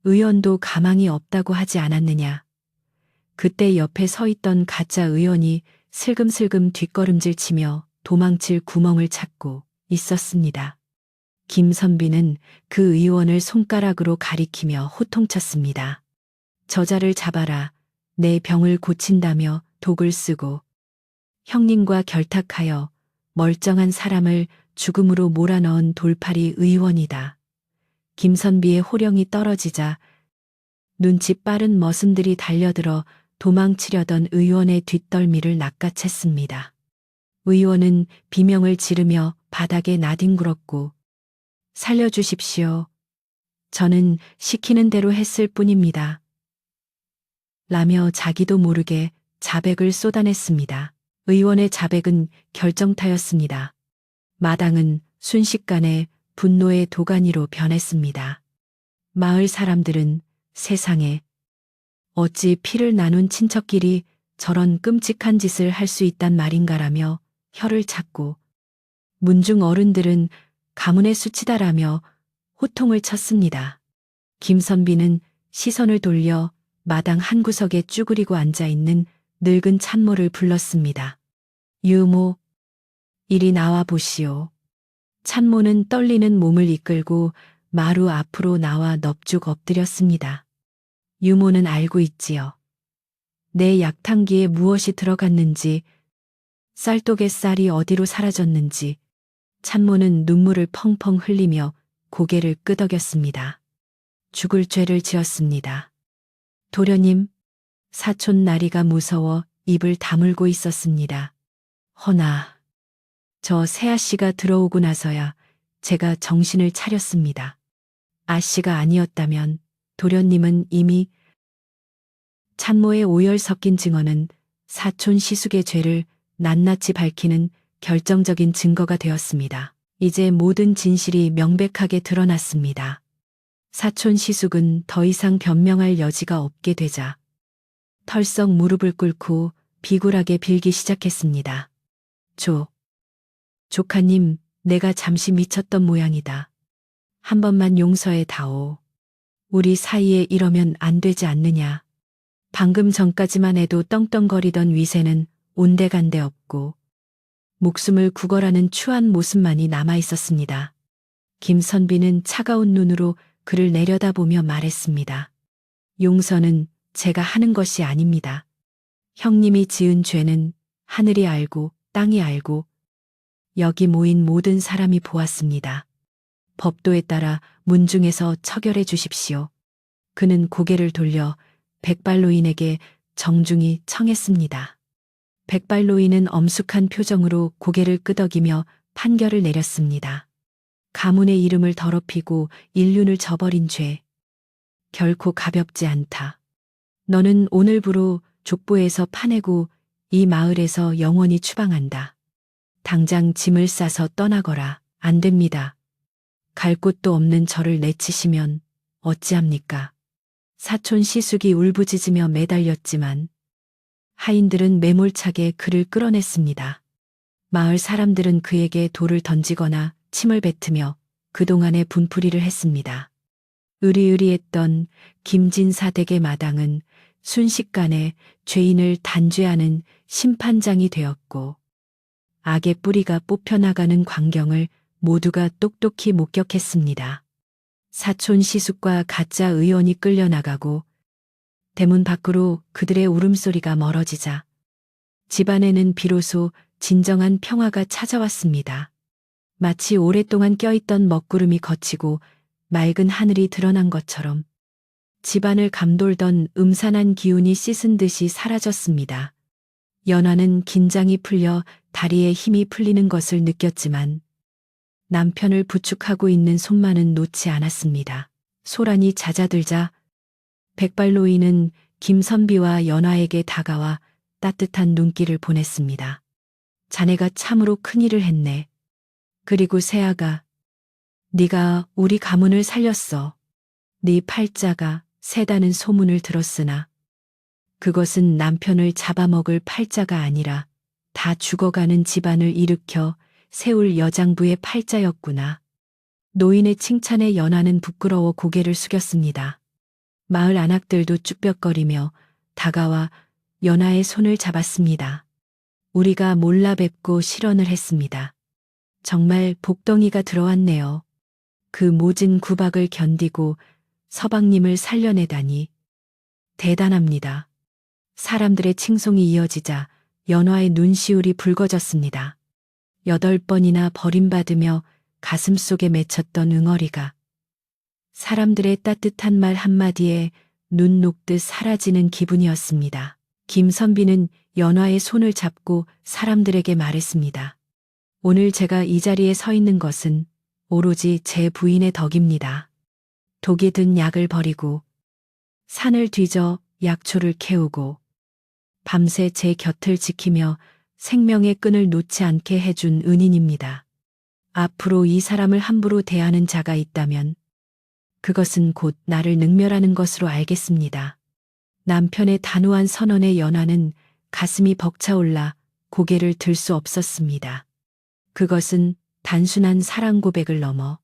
의원도 가망이 없다고 하지 않았느냐. 그때 옆에 서 있던 가짜 의원이 슬금슬금 뒷걸음질 치며 도망칠 구멍을 찾고 있었습니다. 김선비는 그 의원을 손가락으로 가리키며 호통쳤습니다. 저자를 잡아라. 내 병을 고친다며 독을 쓰고 형님과 결탁하여 멀쩡한 사람을 죽음으로 몰아넣은 돌팔이 의원이다. 김선비의 호령이 떨어지자 눈치 빠른 머슴들이 달려들어 도망치려던 의원의 뒷덜미를 낚아챘습니다. 의원은 비명을 지르며 바닥에 나뒹굴었고 살려주십시오. 저는 시키는 대로 했을 뿐입니다. 라며 자기도 모르게 자백을 쏟아냈습니다. 의원의 자백은 결정타였습니다. 마당은 순식간에 분노의 도가니로 변했습니다. 마을 사람들은 세상에 어찌 피를 나눈 친척끼리 저런 끔찍한 짓을 할 수 있단 말인가라며 혀를 찾고 문중 어른들은 가문의 수치다라며 호통을 쳤습니다. 김선비는 시선을 돌려 마당 한 구석에 쭈그리고 앉아있는 늙은 참모를 불렀습니다. 유모, 이리 나와 보시오. 참모는 떨리는 몸을 이끌고 마루 앞으로 나와 넙죽 엎드렸습니다. 유모는 알고 있지요. 내 약탕기에 무엇이 들어갔는지, 쌀독의 쌀이 어디로 사라졌는지, 참모는 눈물을 펑펑 흘리며 고개를 끄덕였습니다. 죽을 죄를 지었습니다. 도련님, 사촌 나리가 무서워 입을 다물고 있었습니다. 허나 저 새아씨가 들어오고 나서야 제가 정신을 차렸습니다. 아씨가 아니었다면 도련님은 이미 참모의 오열 섞인 증언은 사촌 시숙의 죄를 낱낱이 밝히는 결정적인 증거가 되었습니다. 이제 모든 진실이 명백하게 드러났습니다. 사촌 시숙은 더 이상 변명할 여지가 없게 되자 털썩 무릎을 꿇고 비굴하게 빌기 시작했습니다. 조카님, 내가 잠시 미쳤던 모양이다. 한 번만 용서해 다오. 우리 사이에 이러면 안 되지 않느냐. 방금 전까지만 해도 떵떵거리던 위세는 온데간데 없고 목숨을 구걸하는 추한 모습만이 남아 있었습니다. 김선비는 차가운 눈으로 그를 내려다보며 말했습니다. 용서는 제가 하는 것이 아닙니다. 형님이 지은 죄는 하늘이 알고 땅이 알고 여기 모인 모든 사람이 보았습니다. 법도에 따라 문중에서 처결해 주십시오. 그는 고개를 돌려 백발노인에게 정중히 청했습니다. 백발노인은 엄숙한 표정으로 고개를 끄덕이며 판결을 내렸습니다. 가문의 이름을 더럽히고 인륜을 저버린 죄. 결코 가볍지 않다. 너는 오늘부로 족보에서 파내고 이 마을에서 영원히 추방한다. 당장 짐을 싸서 떠나거라. 안 됩니다. 갈 곳도 없는 저를 내치시면 어찌합니까? 사촌 시숙이 울부짖으며 매달렸지만 하인들은 매몰차게 그를 끌어냈습니다. 마을 사람들은 그에게 돌을 던지거나 침을 뱉으며 그동안의 분풀이를 했습니다. 으리으리했던 김진사 댁의 마당은 순식간에 죄인을 단죄하는 심판장이 되었고 악의 뿌리가 뽑혀나가는 광경을 모두가 똑똑히 목격했습니다. 사촌 시숙과 가짜 의원이 끌려나가고 대문 밖으로 그들의 울음소리가 멀어지자 집안에는 비로소 진정한 평화가 찾아왔습니다. 마치 오랫동안 껴있던 먹구름이 걷히고 맑은 하늘이 드러난 것처럼 집안을 감돌던 음산한 기운이 씻은 듯이 사라졌습니다. 연화는 긴장이 풀려 다리에 힘이 풀리는 것을 느꼈지만 남편을 부축하고 있는 손만은 놓지 않았습니다. 소란이 잦아들자 백발노인은 김선비와 연화에게 다가와 따뜻한 눈길을 보냈습니다. 자네가 참으로 큰일을 했네. 그리고 세아가 네가 우리 가문을 살렸어. 네 팔자가 세다는 소문을 들었으나 그것은 남편을 잡아먹을 팔자가 아니라 다 죽어가는 집안을 일으켜 세울 여장부의 팔자였구나. 노인의 칭찬에 연하는 부끄러워 고개를 숙였습니다. 마을 안악들도 쭈뼛거리며 다가와 연하의 손을 잡았습니다. 우리가 몰라 뵙고 실언을 했습니다. 정말 복덩이가 들어왔네요. 그 모진 구박을 견디고 서방님을 살려내다니 대단합니다. 사람들의 칭송이 이어지자 연화의 눈시울이 붉어졌습니다. 8번이나 버림받으며 가슴속에 맺혔던 응어리가 사람들의 따뜻한 말 한마디에 눈 녹듯 사라지는 기분이었습니다. 김선비는 연화의 손을 잡고 사람들에게 말했습니다. 오늘 제가 이 자리에 서 있는 것은 오로지 제 부인의 덕입니다. 독이 든 약을 버리고 산을 뒤져 약초를 캐우고 밤새 제 곁을 지키며 생명의 끈을 놓지 않게 해준 은인입니다. 앞으로 이 사람을 함부로 대하는 자가 있다면 그것은 곧 나를 능멸하는 것으로 알겠습니다. 남편의 단호한 선언에 연하는 가슴이 벅차올라 고개를 들 수 없었습니다. 그것은 단순한 사랑 고백을 넘어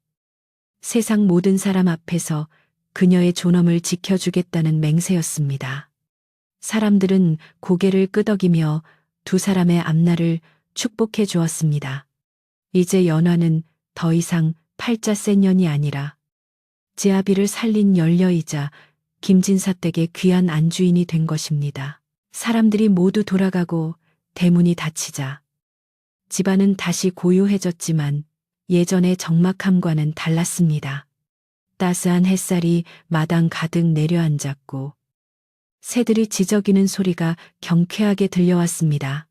세상 모든 사람 앞에서 그녀의 존엄을 지켜주겠다는 맹세였습니다. 사람들은 고개를 끄덕이며 두 사람의 앞날을 축복해 주었습니다. 이제 연화는 더 이상 팔자 센 년이 아니라 제아비를 살린 연려이자 김진사 댁의 귀한 안주인이 된 것입니다. 사람들이 모두 돌아가고 대문이 닫히자 집안은 다시 고요해졌지만 예전의 적막함과는 달랐습니다. 따스한 햇살이 마당 가득 내려앉았고 새들이 지저귀는 소리가 경쾌하게 들려왔습니다.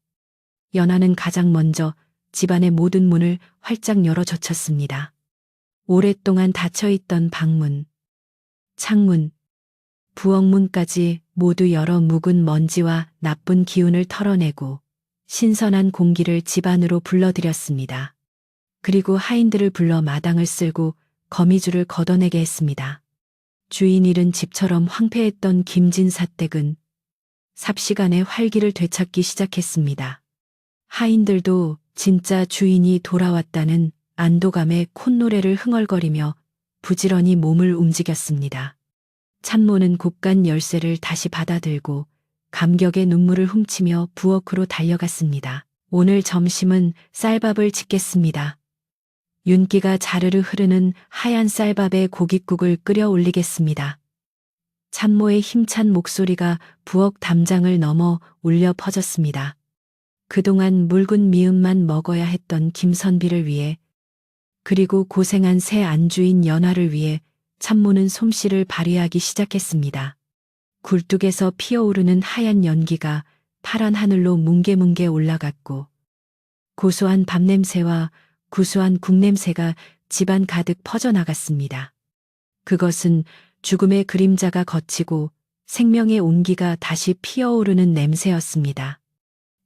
연하는 가장 먼저 집안의 모든 문을 활짝 열어 젖혔습니다. 오랫동안 닫혀있던 방문, 창문, 부엌문까지 모두 열어 묵은 먼지와 나쁜 기운을 털어내고 신선한 공기를 집 안으로 불러들였습니다. 그리고 하인들을 불러 마당을 쓸고 거미줄을 걷어내게 했습니다. 주인 잃은 집처럼 황폐했던 김진사 댁은 삽시간에 활기를 되찾기 시작했습니다. 하인들도 진짜 주인이 돌아왔다는 안도감에 콧노래를 흥얼거리며 부지런히 몸을 움직였습니다. 참모는 곱간 열쇠를 다시 받아들고 감격의 눈물을 훔치며 부엌으로 달려갔습니다. 오늘 점심은 쌀밥을 짓겠습니다. 윤기가 자르르 흐르는 하얀 쌀밥에 고깃국을 끓여 올리겠습니다. 참모의 힘찬 목소리가 부엌 담장을 넘어 울려 퍼졌습니다. 그동안 묽은 미음만 먹어야 했던 김선비를 위해 그리고 고생한 새 안주인 연하를 위해 참모는 솜씨를 발휘하기 시작했습니다. 굴뚝에서 피어오르는 하얀 연기가 파란 하늘로 뭉게뭉게 올라갔고 고소한 밥 냄새와 구수한 국 냄새가 집안 가득 퍼져나갔습니다. 그것은 죽음의 그림자가 걷히고 생명의 온기가 다시 피어오르는 냄새였습니다.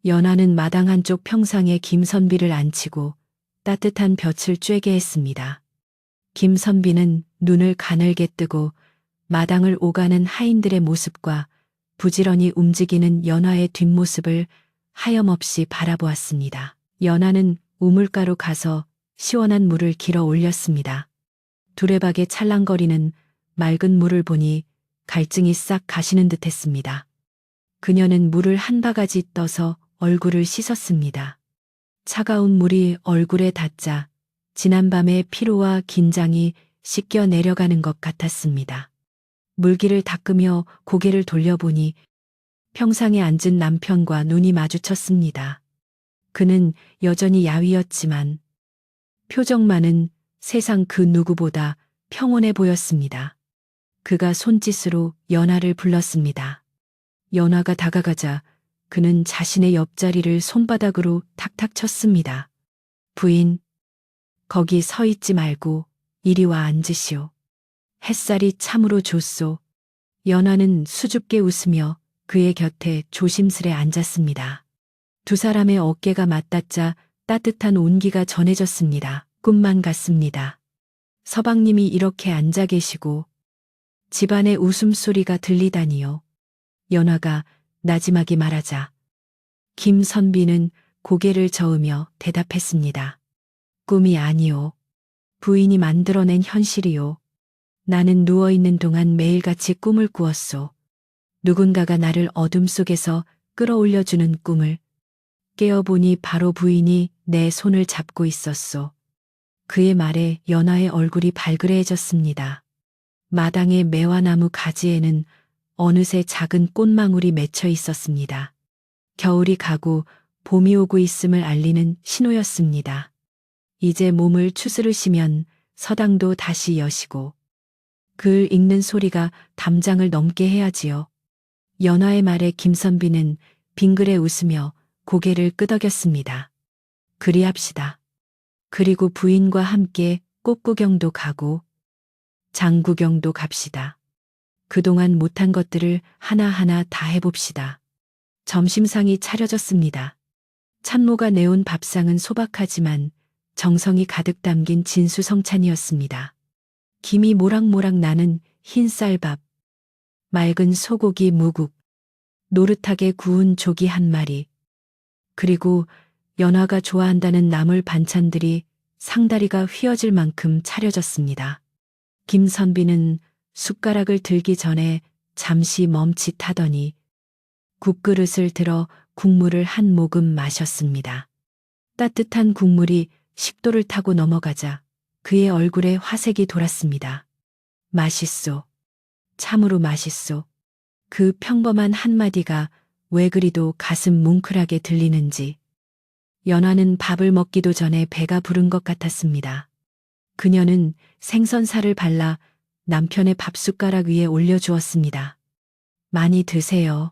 연하는 마당 한쪽 평상에 김선비를 앉히고 따뜻한 볕을 쬐게 했습니다. 김선비는 눈을 가늘게 뜨고 마당을 오가는 하인들의 모습과 부지런히 움직이는 연하의 뒷모습을 하염없이 바라보았습니다. 연하는 우물가로 가서 시원한 물을 길어 올렸습니다. 두레박에 찰랑거리는 맑은 물을 보니 갈증이 싹 가시는 듯했습니다. 그녀는 물을 한 바가지 떠서 얼굴을 씻었습니다. 차가운 물이 얼굴에 닿자 지난밤의 피로와 긴장이 씻겨 내려가는 것 같았습니다. 물기를 닦으며 고개를 돌려보니 평상에 앉은 남편과 눈이 마주쳤습니다. 그는 여전히 야위었지만 표정만은 세상 그 누구보다 평온해 보였습니다. 그가 손짓으로 연하를 불렀습니다. 연하가 다가가자 그는 자신의 옆자리를 손바닥으로 탁탁 쳤습니다. 부인, 거기 서 있지 말고 이리 와 앉으시오. 햇살이 참으로 좋소. 연하는 수줍게 웃으며 그의 곁에 조심스레 앉았습니다. 두 사람의 어깨가 맞닿자 따뜻한 온기가 전해졌습니다. 꿈만 같습니다. 서방님이 이렇게 앉아 계시고 집안의 웃음소리가 들리다니요. 연화가 나지막이 말하자 김선비는 고개를 저으며 대답했습니다. 꿈이 아니오. 부인이 만들어낸 현실이요. 나는 누워있는 동안 매일같이 꿈을 꾸었소. 누군가가 나를 어둠 속에서 끌어올려주는 꿈을. 깨어보니 바로 부인이 내 손을 잡고 있었소. 그의 말에 연화의 얼굴이 발그레해졌습니다. 마당의 매화나무 가지에는 어느새 작은 꽃망울이 맺혀 있었습니다. 겨울이 가고 봄이 오고 있음을 알리는 신호였습니다. 이제 몸을 추스르시면 서당도 다시 여시고 글 읽는 소리가 담장을 넘게 해야지요. 연화의 말에 김선비는 빙그레 웃으며 고개를 끄덕였습니다. 그리합시다. 그리고 부인과 함께 꽃구경도 가고 장구경도 갑시다. 그동안 못한 것들을 하나하나 다 해봅시다. 점심상이 차려졌습니다. 찬모가 내온 밥상은 소박하지만 정성이 가득 담긴 진수성찬이었습니다. 김이 모락모락 나는 흰 쌀밥, 맑은 소고기 무국, 노릇하게 구운 조기 한 마리, 그리고 연화가 좋아한다는 나물 반찬들이 상다리가 휘어질 만큼 차려졌습니다. 김선비는 숟가락을 들기 전에 잠시 멈칫하더니 국그릇을 들어 국물을 한 모금 마셨습니다. 따뜻한 국물이 식도를 타고 넘어가자 그의 얼굴에 화색이 돌았습니다. 맛있소. 참으로 맛있소. 그 평범한 한마디가 왜 그리도 가슴 뭉클하게 들리는지. 연화는 밥을 먹기도 전에 배가 부른 것 같았습니다. 그녀는 생선살을 발라 남편의 밥숟가락 위에 올려주었습니다. 많이 드세요.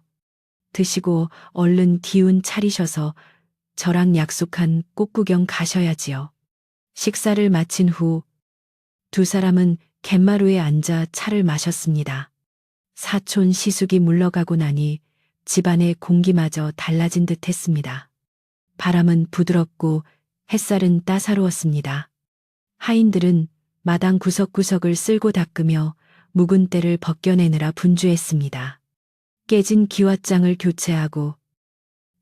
드시고 얼른 기운 차리셔서 저랑 약속한 꽃구경 가셔야지요. 식사를 마친 후 두 사람은 갯마루에 앉아 차를 마셨습니다. 사촌 시숙이 물러가고 나니 집안의 공기마저 달라진 듯 했습니다. 바람은 부드럽고 햇살은 따사로웠습니다. 하인들은 마당 구석구석을 쓸고 닦으며 묵은 때를 벗겨내느라 분주했습니다. 깨진 기왓장을 교체하고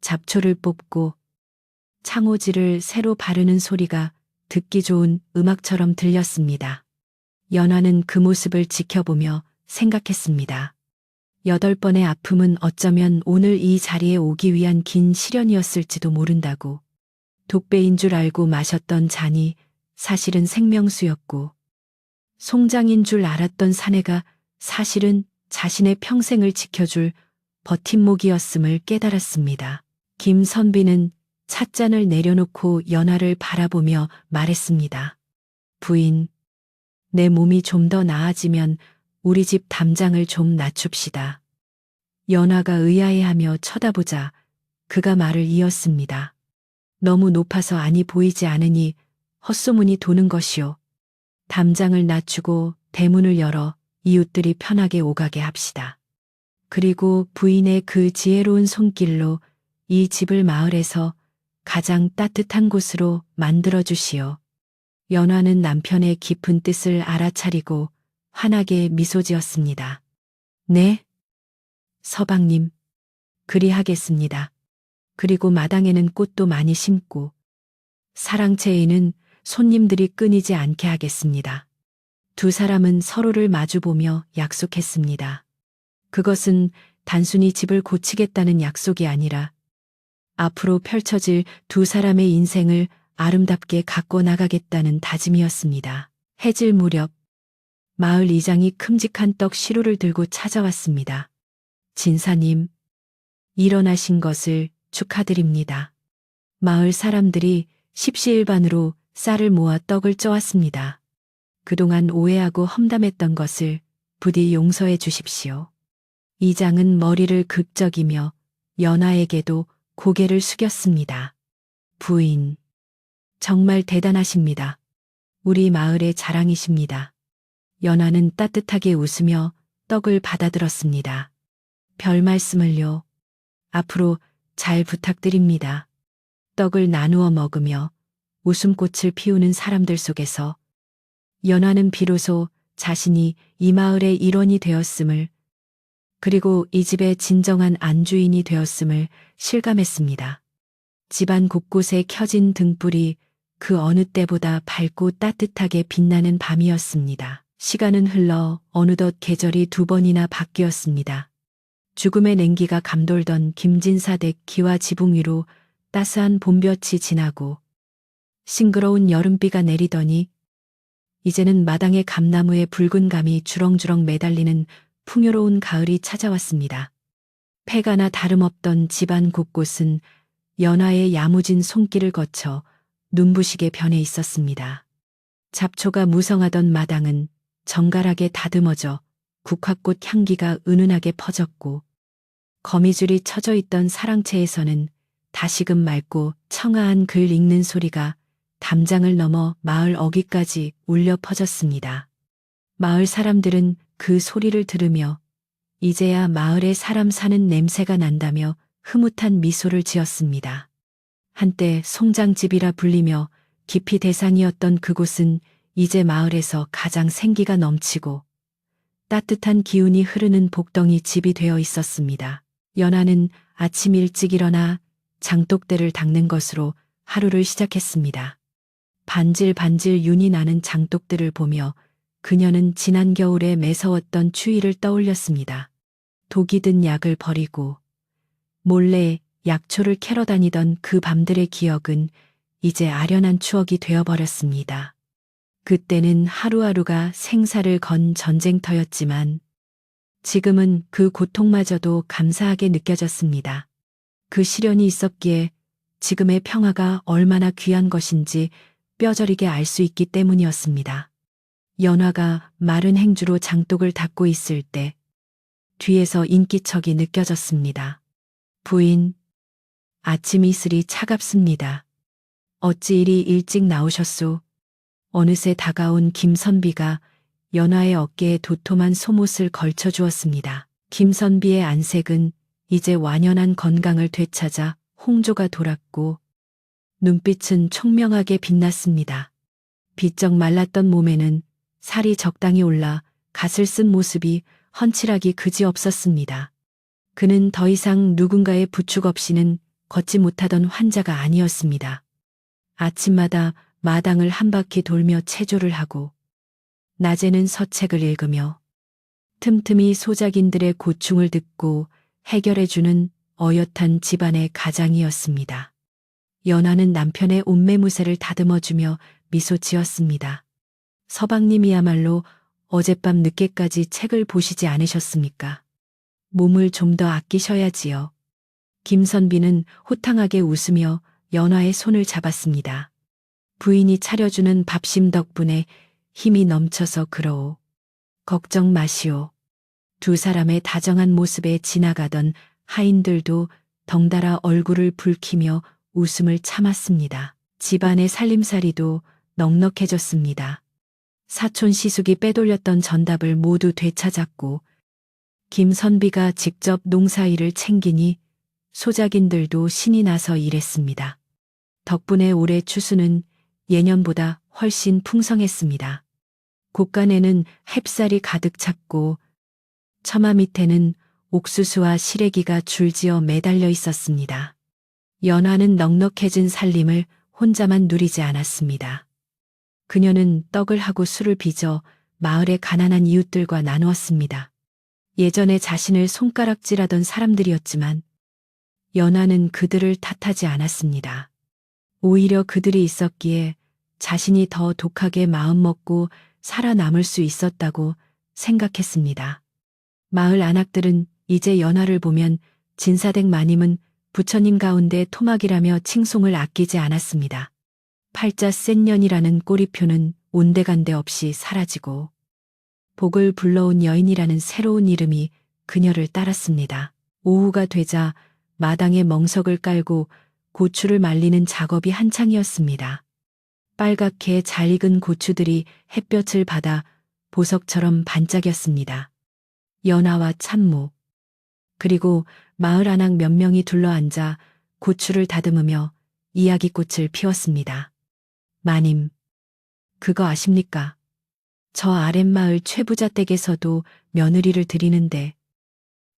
잡초를 뽑고 창호지를 새로 바르는 소리가 듣기 좋은 음악처럼 들렸습니다. 연화는 그 모습을 지켜보며 생각했습니다. 8번의 아픔은 어쩌면 오늘 이 자리에 오기 위한 긴 시련이었을지도 모른다고. 독배인 줄 알고 마셨던 잔이 사실은 생명수였고, 송장인 줄 알았던 사내가 사실은 자신의 평생을 지켜줄 버팀목이었음을 깨달았습니다. 김선비는 찻잔을 내려놓고 연화를 바라보며 말했습니다. 부인, 내 몸이 좀 더 나아지면 우리 집 담장을 좀 낮춥시다. 연화가 의아해하며 쳐다보자 그가 말을 이었습니다. 너무 높아서 안이 보이지 않으니 헛소문이 도는 것이오. 담장을 낮추고 대문을 열어 이웃들이 편하게 오가게 합시다. 그리고 부인의 그 지혜로운 손길로 이 집을 마을에서 가장 따뜻한 곳으로 만들어 주시오. 연화는 남편의 깊은 뜻을 알아차리고 환하게 미소 지었습니다. 네, 서방님, 그리하겠습니다. 그리고 마당에는 꽃도 많이 심고 사랑채에는 손님들이 끊이지 않게 하겠습니다. 두 사람은 서로를 마주보며 약속했습니다. 그것은 단순히 집을 고치겠다는 약속이 아니라 앞으로 펼쳐질 두 사람의 인생을 아름답게 가꿔 나가겠다는 다짐이었습니다. 해질 무렵 마을 이장이 큼직한 떡 시루를 들고 찾아왔습니다. 진사님, 일어나신 것을 축하드립니다. 마을 사람들이 십시일반으로 쌀을 모아 떡을 쪄왔습니다. 그동안 오해하고 험담했던 것을 부디 용서해 주십시오. 이장은 머리를 극적이며 연화에게도 고개를 숙였습니다. 부인, 정말 대단하십니다. 우리 마을의 자랑이십니다. 연화는 따뜻하게 웃으며 떡을 받아들었습니다. 별 말씀을요. 앞으로 잘 부탁드립니다. 떡을 나누어 먹으며 웃음꽃을 피우는 사람들 속에서 연화는 비로소 자신이 이 마을의 일원이 되었음을, 그리고 이 집의 진정한 안주인이 되었음을 실감했습니다. 집안 곳곳에 켜진 등불이 그 어느 때보다 밝고 따뜻하게 빛나는 밤이었습니다. 시간은 흘러 어느덧 계절이 2번이나 바뀌었습니다. 죽음의 냉기가 감돌던 김진사댁 기와 지붕 위로 따스한 봄볕이 지나고 싱그러운 여름비가 내리더니 이제는 마당의 감나무에 붉은 감이 주렁주렁 매달리는 풍요로운 가을이 찾아왔습니다. 폐가나 다름없던 집안 곳곳은 연화의 야무진 손길을 거쳐 눈부시게 변해 있었습니다. 잡초가 무성하던 마당은 정갈하게 다듬어져 국화꽃 향기가 은은하게 퍼졌고, 거미줄이 쳐져 있던 사랑채에서는 다시금 맑고 청아한 글 읽는 소리가 담장을 넘어 마을 어귀까지 울려 퍼졌습니다. 마을 사람들은 그 소리를 들으며 이제야 마을에 사람 사는 냄새가 난다며 흐뭇한 미소를 지었습니다. 한때 송장집이라 불리며 깊이 대상이었던 그곳은 이제 마을에서 가장 생기가 넘치고 따뜻한 기운이 흐르는 복덩이 집이 되어 있었습니다. 연화는 아침 일찍 일어나 장독대를 닦는 것으로 하루를 시작했습니다. 반질반질 윤이 나는 장독들을 보며 그녀는 지난 겨울에 매서웠던 추위를 떠올렸습니다. 독이 든 약을 버리고 몰래 약초를 캐러 다니던 그 밤들의 기억은 이제 아련한 추억이 되어버렸습니다. 그때는 하루하루가 생사를 건 전쟁터였지만 지금은 그 고통마저도 감사하게 느껴졌습니다. 그 시련이 있었기에 지금의 평화가 얼마나 귀한 것인지 뼈저리게 알 수 있기 때문이었습니다. 연화가 마른 행주로 장독을 닦고 있을 때 뒤에서 인기척이 느껴졌습니다. 부인, 아침 이슬이 차갑습니다. 어찌 이리 일찍 나오셨소? 어느새 다가온 김선비가 연화의 어깨에 도톰한 소못을 걸쳐 주었습니다. 김선비의 안색은 이제 완연한 건강을 되찾아 홍조가 돌았고 눈빛은 총명하게 빛났습니다. 비쩍 말랐던 몸에는 살이 적당히 올라 갓을 쓴 모습이 헌칠하기 그지없었습니다. 그는 더 이상 누군가의 부축 없이는 걷지 못하던 환자가 아니었습니다. 아침마다 마당을 한 바퀴 돌며 체조를 하고 낮에는 서책을 읽으며 틈틈이 소작인들의 고충을 듣고 해결해주는 어엿한 집안의 가장이었습니다. 연화는 남편의 옷매무새를 다듬어주며 미소 지었습니다. 서방님이야말로 어젯밤 늦게까지 책을 보시지 않으셨습니까? 몸을 좀 더 아끼셔야지요. 김선비는 호탕하게 웃으며 연화의 손을 잡았습니다. 부인이 차려주는 밥심 덕분에 힘이 넘쳐서 그러오. 걱정 마시오. 두 사람의 다정한 모습에 지나가던 하인들도 덩달아 얼굴을 붉히며 웃음을 참았습니다. 집안의 살림살이도 넉넉해졌습니다. 사촌 시숙이 빼돌렸던 전답을 모두 되찾았고 김선비가 직접 농사일을 챙기니 소작인들도 신이 나서 일했습니다. 덕분에 올해 추수는 예년보다 훨씬 풍성했습니다. 곳간에는 햅쌀이 가득 찼고 처마 밑에는 옥수수와 시래기가 줄지어 매달려 있었습니다. 연화는 넉넉해진 살림을 혼자만 누리지 않았습니다. 그녀는 떡을 하고 술을 빚어 마을의 가난한 이웃들과 나누었습니다. 예전에 자신을 손가락질하던 사람들이었지만 연화는 그들을 탓하지 않았습니다. 오히려 그들이 있었기에 자신이 더 독하게 마음먹고 살아남을 수 있었다고 생각했습니다. 마을 안악들은 이제 연화를 보면 진사댁 마님은 부처님 가운데 토막이라며 칭송을 아끼지 않았습니다. 팔자 센 년이라는 꼬리표는 온데간데 없이 사라지고 복을 불러온 여인이라는 새로운 이름이 그녀를 따랐습니다. 오후가 되자 마당에 멍석을 깔고 고추를 말리는 작업이 한창이었습니다. 빨갛게 잘 익은 고추들이 햇볕을 받아 보석처럼 반짝였습니다. 연화와 참모, 그리고 마을 안악 몇 명이 둘러앉아 고추를 다듬으며 이야기꽃을 피웠습니다. 마님, 그거 아십니까? 저 아랫마을 최부자 댁에서도 며느리를 드리는데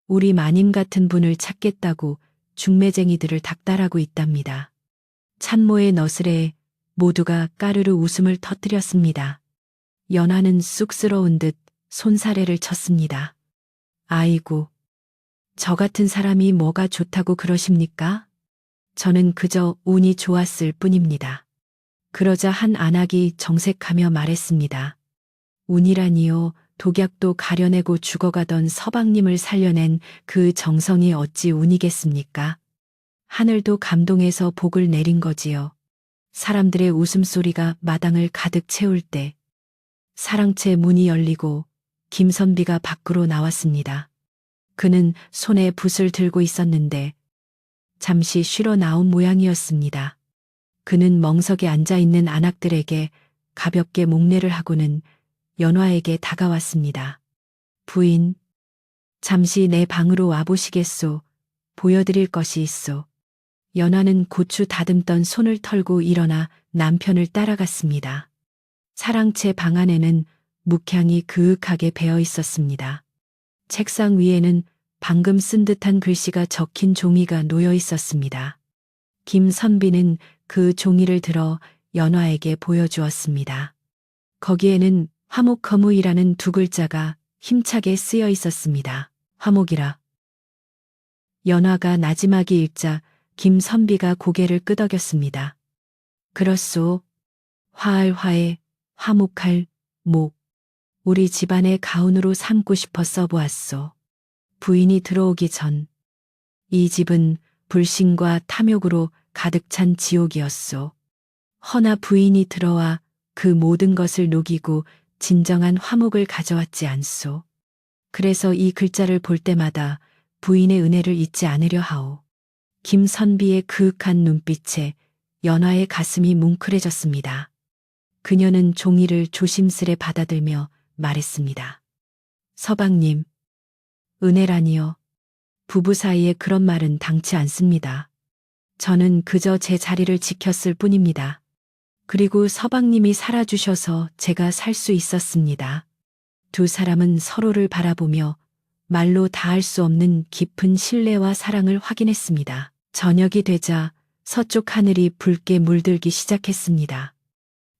우리 마님 같은 분을 찾겠다고 중매쟁이들을 닥달하고 있답니다. 찬모의 너스레에 모두가 까르르 웃음을 터뜨렸습니다. 연하는 쑥스러운 듯 손사래를 쳤습니다. 아이고, 저 같은 사람이 뭐가 좋다고 그러십니까? 저는 그저 운이 좋았을 뿐입니다. 그러자 한 안악이 정색하며 말했습니다. 운이라니요, 독약도 가려내고 죽어가던 서방님을 살려낸 그 정성이 어찌 운이겠습니까? 하늘도 감동해서 복을 내린 거지요. 사람들의 웃음소리가 마당을 가득 채울 때 사랑채 문이 열리고 김선비가 밖으로 나왔습니다. 그는 손에 붓을 들고 있었는데 잠시 쉬러 나온 모양이었습니다. 그는 멍석에 앉아 있는 안악들에게 가볍게 목례를 하고는 연화에게 다가왔습니다. 부인, 잠시 내 방으로 와보시겠소. 보여드릴 것이 있소. 연화는 고추 다듬던 손을 털고 일어나 남편을 따라갔습니다. 사랑채 방 안에는 묵향이 그윽하게 배어 있었습니다. 책상 위에는 방금 쓴 듯한 글씨가 적힌 종이가 놓여 있었습니다. 김선비는 그 종이를 들어 연화에게 보여주었습니다. 거기에는 화목허무이라는 두 글자가 힘차게 쓰여 있었습니다. 화목이라. 연화가 나지막이 읽자 김선비가 고개를 끄덕였습니다. 그렇소. 화할 화에 화목할 목. 우리 집안의 가훈으로 삼고 싶어 써보았소. 부인이 들어오기 전 이 집은 불신과 탐욕으로 가득 찬 지옥이었소. 허나 부인이 들어와 그 모든 것을 녹이고 진정한 화목을 가져왔지 않소. 그래서 이 글자를 볼 때마다 부인의 은혜를 잊지 않으려 하오. 김선비의 그윽한 눈빛에 연화의 가슴이 뭉클해졌습니다. 그녀는 종이를 조심스레 받아들며 말했습니다. 서방님, 은혜라니요. 부부 사이에 그런 말은 당치 않습니다. 저는 그저 제 자리를 지켰을 뿐입니다. 그리고 서방님이 살아주셔서 제가 살 수 있었습니다. 두 사람은 서로를 바라보며 말로 다할 수 없는 깊은 신뢰와 사랑을 확인했습니다. 저녁이 되자 서쪽 하늘이 붉게 물들기 시작했습니다.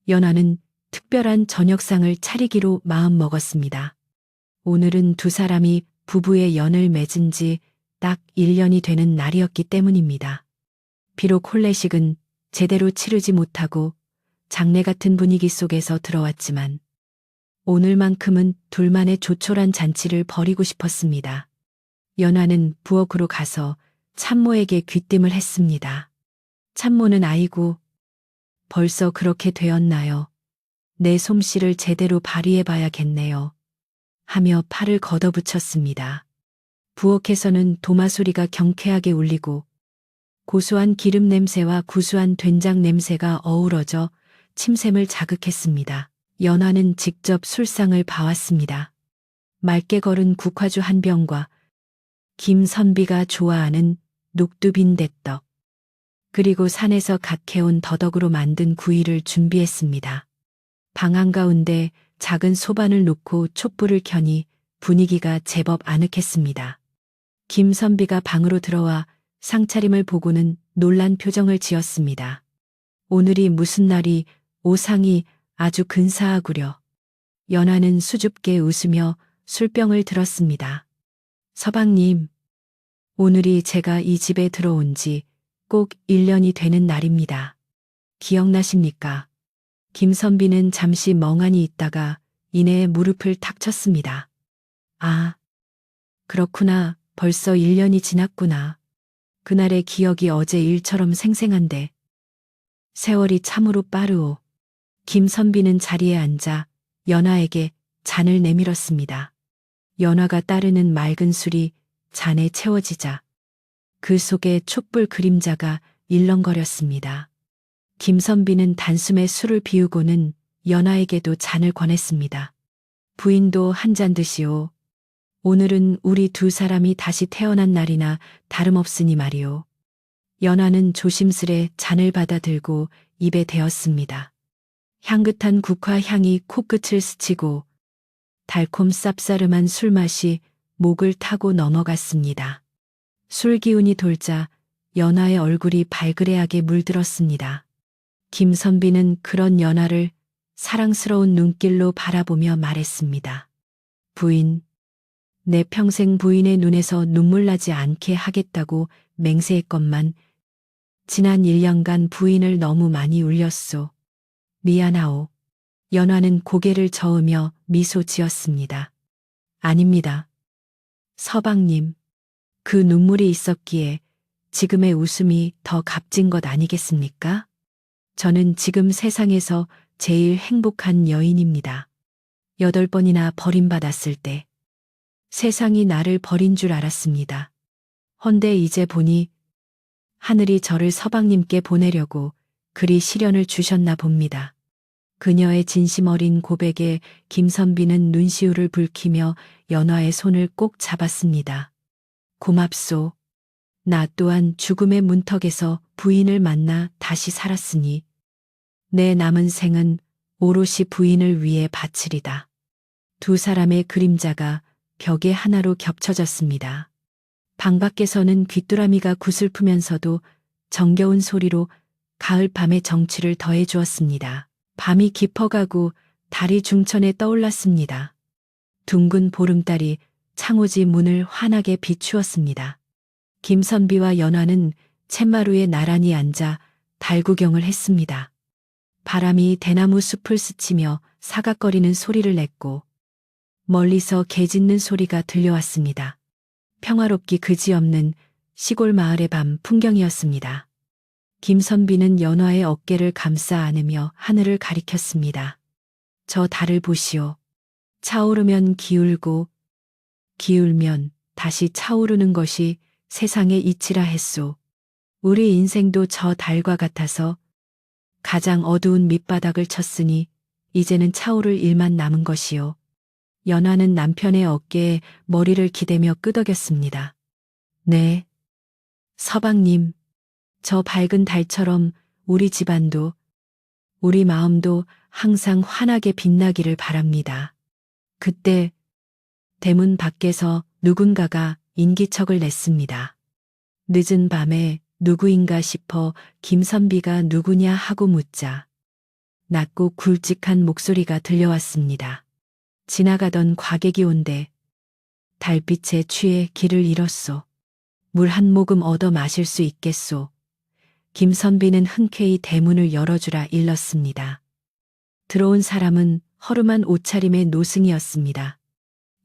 연화는 특별한 저녁상을 차리기로 마음먹었습니다. 오늘은 두 사람이 부부의 연을 맺은 지 딱 1년이 되는 날이었기 때문입니다. 비록 혼례식은 제대로 치르지 못하고 장례 같은 분위기 속에서 들어왔지만 오늘만큼은 둘만의 조촐한 잔치를 벌이고 싶었습니다. 연화는 부엌으로 가서 참모에게 귀띔을 했습니다. 참모는 아이고, 벌써 그렇게 되었나요? 내 솜씨를 제대로 발휘해 봐야겠네요. 하며 팔을 걷어붙였습니다. 부엌에서는 도마 소리가 경쾌하게 울리고 고소한 기름 냄새와 구수한 된장 냄새가 어우러져 침샘을 자극했습니다. 연화는 직접 술상을 봐왔습니다. 맑게 걸은 국화주 한 병과 김선비가 좋아하는 녹두빈대떡, 그리고 산에서 갓 캐온 더덕으로 만든 구이를 준비했습니다. 방 한가운데 작은 소반을 놓고 촛불을 켜니 분위기가 제법 아늑했습니다. 김선비가 방으로 들어와 상차림을 보고는 놀란 표정을 지었습니다. 오늘이 무슨 날이 오상이 아주 근사하구려. 연화는 수줍게 웃으며 술병을 들었습니다. 서방님, 오늘이 제가 이 집에 들어온 지 꼭 1년이 되는 날입니다. 기억나십니까? 김선비는 잠시 멍하니 있다가 이내에 무릎을 탁 쳤습니다. 아, 그렇구나. 벌써 1년이 지났구나. 그날의 기억이 어제 일처럼 생생한데. 세월이 참으로 빠르오. 김선비는 자리에 앉아 연화에게 잔을 내밀었습니다. 연화가 따르는 맑은 술이 잔에 채워지자 그 속에 촛불 그림자가 일렁거렸습니다. 김선비는 단숨에 술을 비우고는 연화에게도 잔을 권했습니다. 부인도 한 잔 드시오. 오늘은 우리 두 사람이 다시 태어난 날이나 다름없으니 말이오. 연화는 조심스레 잔을 받아 들고 입에 대었습니다. 향긋한 국화 향이 코끝을 스치고 달콤 쌉싸름한 술맛이 목을 타고 넘어갔습니다. 술 기운이 돌자 연하의 얼굴이 발그레하게 물들었습니다. 김선비는 그런 연하를 사랑스러운 눈길로 바라보며 말했습니다. 부인, 내 평생 부인의 눈에서 눈물 나지 않게 하겠다고 맹세했건만 지난 1년간 부인을 너무 많이 울렸소. 미안하오. 연화는 고개를 저으며 미소 지었습니다. 아닙니다. 서방님, 그 눈물이 있었기에 지금의 웃음이 더 값진 것 아니겠습니까? 저는 지금 세상에서 제일 행복한 여인입니다. 8번이나 버림받았을 때 세상이 나를 버린 줄 알았습니다. 헌데 이제 보니 하늘이 저를 서방님께 보내려고 그리 시련을 주셨나 봅니다. 그녀의 진심 어린 고백에 김선비는 눈시울을 붉히며 연화의 손을 꼭 잡았습니다. 고맙소. 나 또한 죽음의 문턱에서 부인을 만나 다시 살았으니 내 남은 생은 오롯이 부인을 위해 바치리다. 두 사람의 그림자가 벽에 하나로 겹쳐졌습니다. 방 밖에서는 귀뚜라미가 구슬프면서도 정겨운 소리로 가을밤의 정취를 더해 주었습니다. 밤이 깊어가고 달이 중천에 떠올랐습니다. 둥근 보름달이 창호지 문을 환하게 비추었습니다. 김선비와 연화는 쳇마루에 나란히 앉아 달 구경을 했습니다. 바람이 대나무 숲을 스치며 사각거리는 소리를 냈고 멀리서 개 짖는 소리가 들려왔습니다. 평화롭기 그지없는 시골 마을의 밤 풍경이었습니다. 김선비는 연화의 어깨를 감싸 안으며 하늘을 가리켰습니다. 저 달을 보시오. 차오르면 기울고 기울면 다시 차오르는 것이 세상의 이치라 했소. 우리 인생도 저 달과 같아서 가장 어두운 밑바닥을 쳤으니 이제는 차오를 일만 남은 것이요. 연화는 남편의 어깨에 머리를 기대며 끄덕였습니다. 네. 서방님, 저 밝은 달처럼 우리 집안도 우리 마음도 항상 환하게 빛나기를 바랍니다. 그때 대문 밖에서 누군가가 인기척을 냈습니다. 늦은 밤에 누구인가 싶어 김선비가 누구냐 하고 묻자 낮고 굵직한 목소리가 들려왔습니다. 지나가던 과객이 온대. 달빛에 취해 길을 잃었소. 물 한 모금 얻어 마실 수 있겠소. 김선비는 흔쾌히 대문을 열어주라 일렀습니다. 들어온 사람은 허름한 옷차림의 노승이었습니다.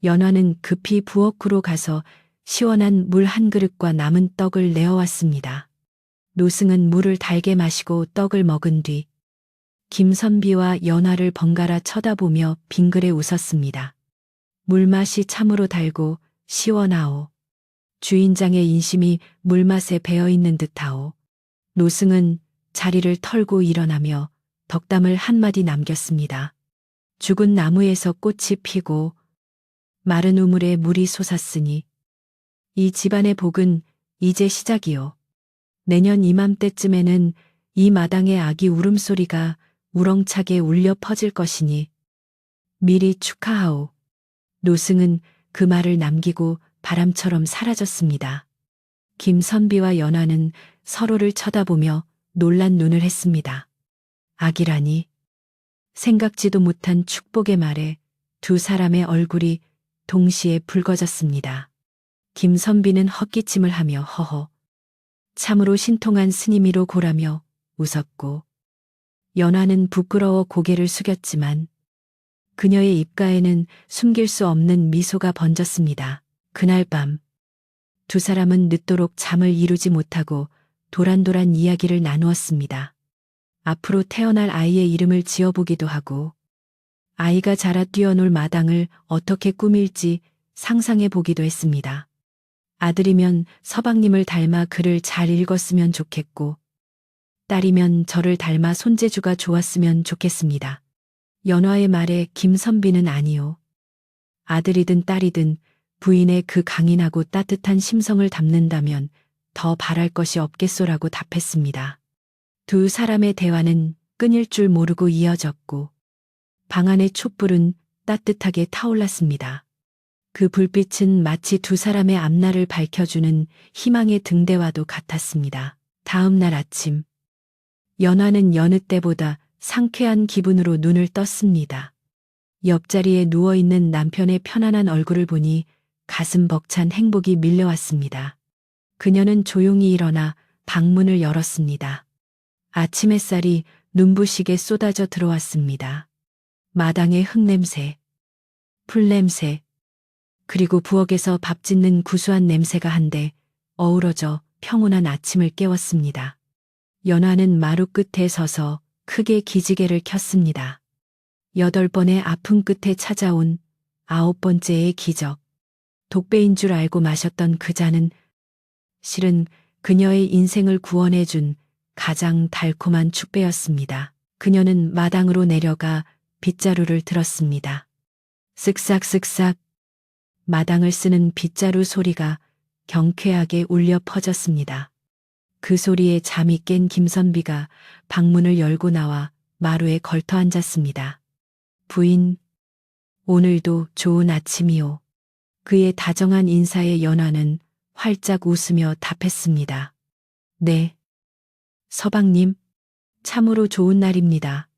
연화는 급히 부엌으로 가서 시원한 물 한 그릇과 남은 떡을 내어왔습니다. 노승은 물을 달게 마시고 떡을 먹은 뒤 김선비와 연화를 번갈아 쳐다보며 빙그레 웃었습니다. 물맛이 참으로 달고 시원하오. 주인장의 인심이 물맛에 배어있는 듯하오. 노승은 자리를 털고 일어나며 덕담을 한마디 남겼습니다. 죽은 나무에서 꽃이 피고 마른 우물에 물이 솟았으니 이 집안의 복은 이제 시작이요. 내년 이맘때쯤에는 이 마당의 아기 울음소리가 우렁차게 울려 퍼질 것이니 미리 축하하오. 노승은 그 말을 남기고 바람처럼 사라졌습니다. 김선비와 연화는 서로를 쳐다보며 놀란 눈을 했습니다. 아기라니. 생각지도 못한 축복의 말에 두 사람의 얼굴이 동시에 붉어졌습니다. 김선비는 헛기침을 하며 허허. 참으로 신통한 스님이로 고라며 웃었고 연화는 부끄러워 고개를 숙였지만 그녀의 입가에는 숨길 수 없는 미소가 번졌습니다. 그날 밤 두 사람은 늦도록 잠을 이루지 못하고 도란도란 이야기를 나누었습니다. 앞으로 태어날 아이의 이름을 지어보기도 하고 아이가 자라 뛰어놀 마당을 어떻게 꾸밀지 상상해 보기도 했습니다. 아들이면 서방님을 닮아 글을 잘 읽었으면 좋겠고 딸이면 저를 닮아 손재주가 좋았으면 좋겠습니다. 연화의 말에 김선비는 아니요. 아들이든 딸이든 부인의 그 강인하고 따뜻한 심성을 담는다면 더 바랄 것이 없겠소라고 답했습니다. 두 사람의 대화는 끊일 줄 모르고 이어졌고 방 안의 촛불은 따뜻하게 타올랐습니다. 그 불빛은 마치 두 사람의 앞날을 밝혀주는 희망의 등대와도 같았습니다. 다음 날 아침, 연화는 여느 때보다 상쾌한 기분으로 눈을 떴습니다. 옆자리에 누워있는 남편의 편안한 얼굴을 보니 가슴 벅찬 행복이 밀려왔습니다. 그녀는 조용히 일어나 방문을 열었습니다. 아침 햇살이 눈부시게 쏟아져 들어왔습니다. 마당의 흙냄새, 풀냄새, 그리고 부엌에서 밥 짓는 구수한 냄새가 한데 어우러져 평온한 아침을 깨웠습니다. 연화는 마루 끝에 서서 크게 기지개를 켰습니다. 8번의 아픔 끝에 찾아온 9번째의 기적. 독배인 줄 알고 마셨던 그 잔은 실은 그녀의 인생을 구원해준 가장 달콤한 축배였습니다. 그녀는 마당으로 내려가 빗자루를 들었습니다. 쓱싹쓱싹 마당을 쓰는 빗자루 소리가 경쾌하게 울려 퍼졌습니다. 그 소리에 잠이 깬 김선비가 방문을 열고 나와 마루에 걸터 앉았습니다. 부인, 오늘도 좋은 아침이오. 그의 다정한 인사에 연화는 활짝 웃으며 답했습니다. 네. 서방님, 참으로 좋은 날입니다.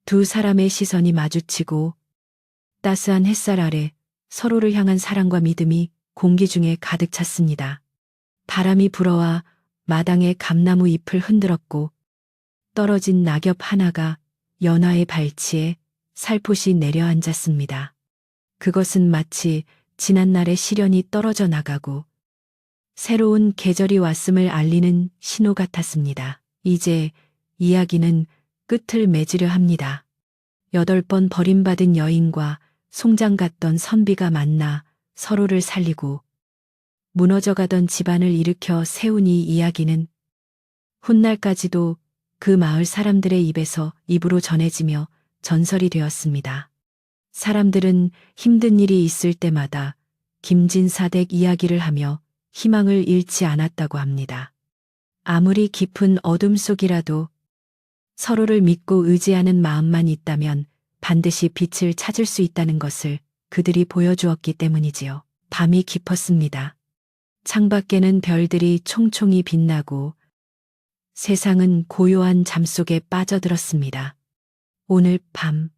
두 사람의 시선이 마주치고 따스한 햇살 아래 서로를 향한 사랑과 믿음이 공기 중에 가득 찼습니다. 바람이 불어와 마당의 감나무 잎을 흔들었고 떨어진 낙엽 하나가 연화의 발치에 살포시 내려앉았습니다. 그것은 마치 지난날의 시련이 떨어져 나가고 새로운 계절이 왔음을 알리는 신호 같았습니다. 이제 이야기는 끝을 맺으려 합니다. 8번 버림받은 여인과 송장 같던 선비가 만나 서로를 살리고 무너져가던 집안을 일으켜 세운 이 이야기는 훗날까지도 그 마을 사람들의 입에서 입으로 전해지며 전설이 되었습니다. 사람들은 힘든 일이 있을 때마다 김진사댁 이야기를 하며 희망을 잃지 않았다고 합니다. 아무리 깊은 어둠 속이라도 서로를 믿고 의지하는 마음만 있다면 반드시 빛을 찾을 수 있다는 것을 그들이 보여주었기 때문이지요. 밤이 깊었습니다. 창밖에는 별들이 총총히 빛나고 세상은 고요한 잠속에 빠져들었습니다. 오늘 밤,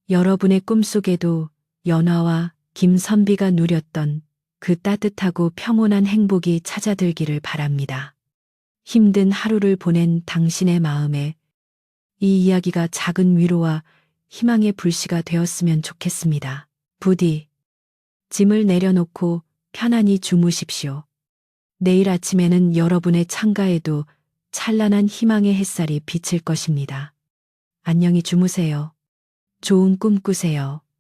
여러분의 꿈속에도 연화와 김선비가 누렸던 그 따뜻하고 평온한 행복이 찾아들기를 바랍니다. 힘든 하루를 보낸 당신의 마음에 이 이야기가 작은 위로와 희망의 불씨가 되었으면 좋겠습니다. 부디 짐을 내려놓고 편안히 주무십시오. 내일 아침에는 여러분의 창가에도 찬란한 희망의 햇살이 비칠 것입니다. 안녕히 주무세요. 좋은 꿈 꾸세요.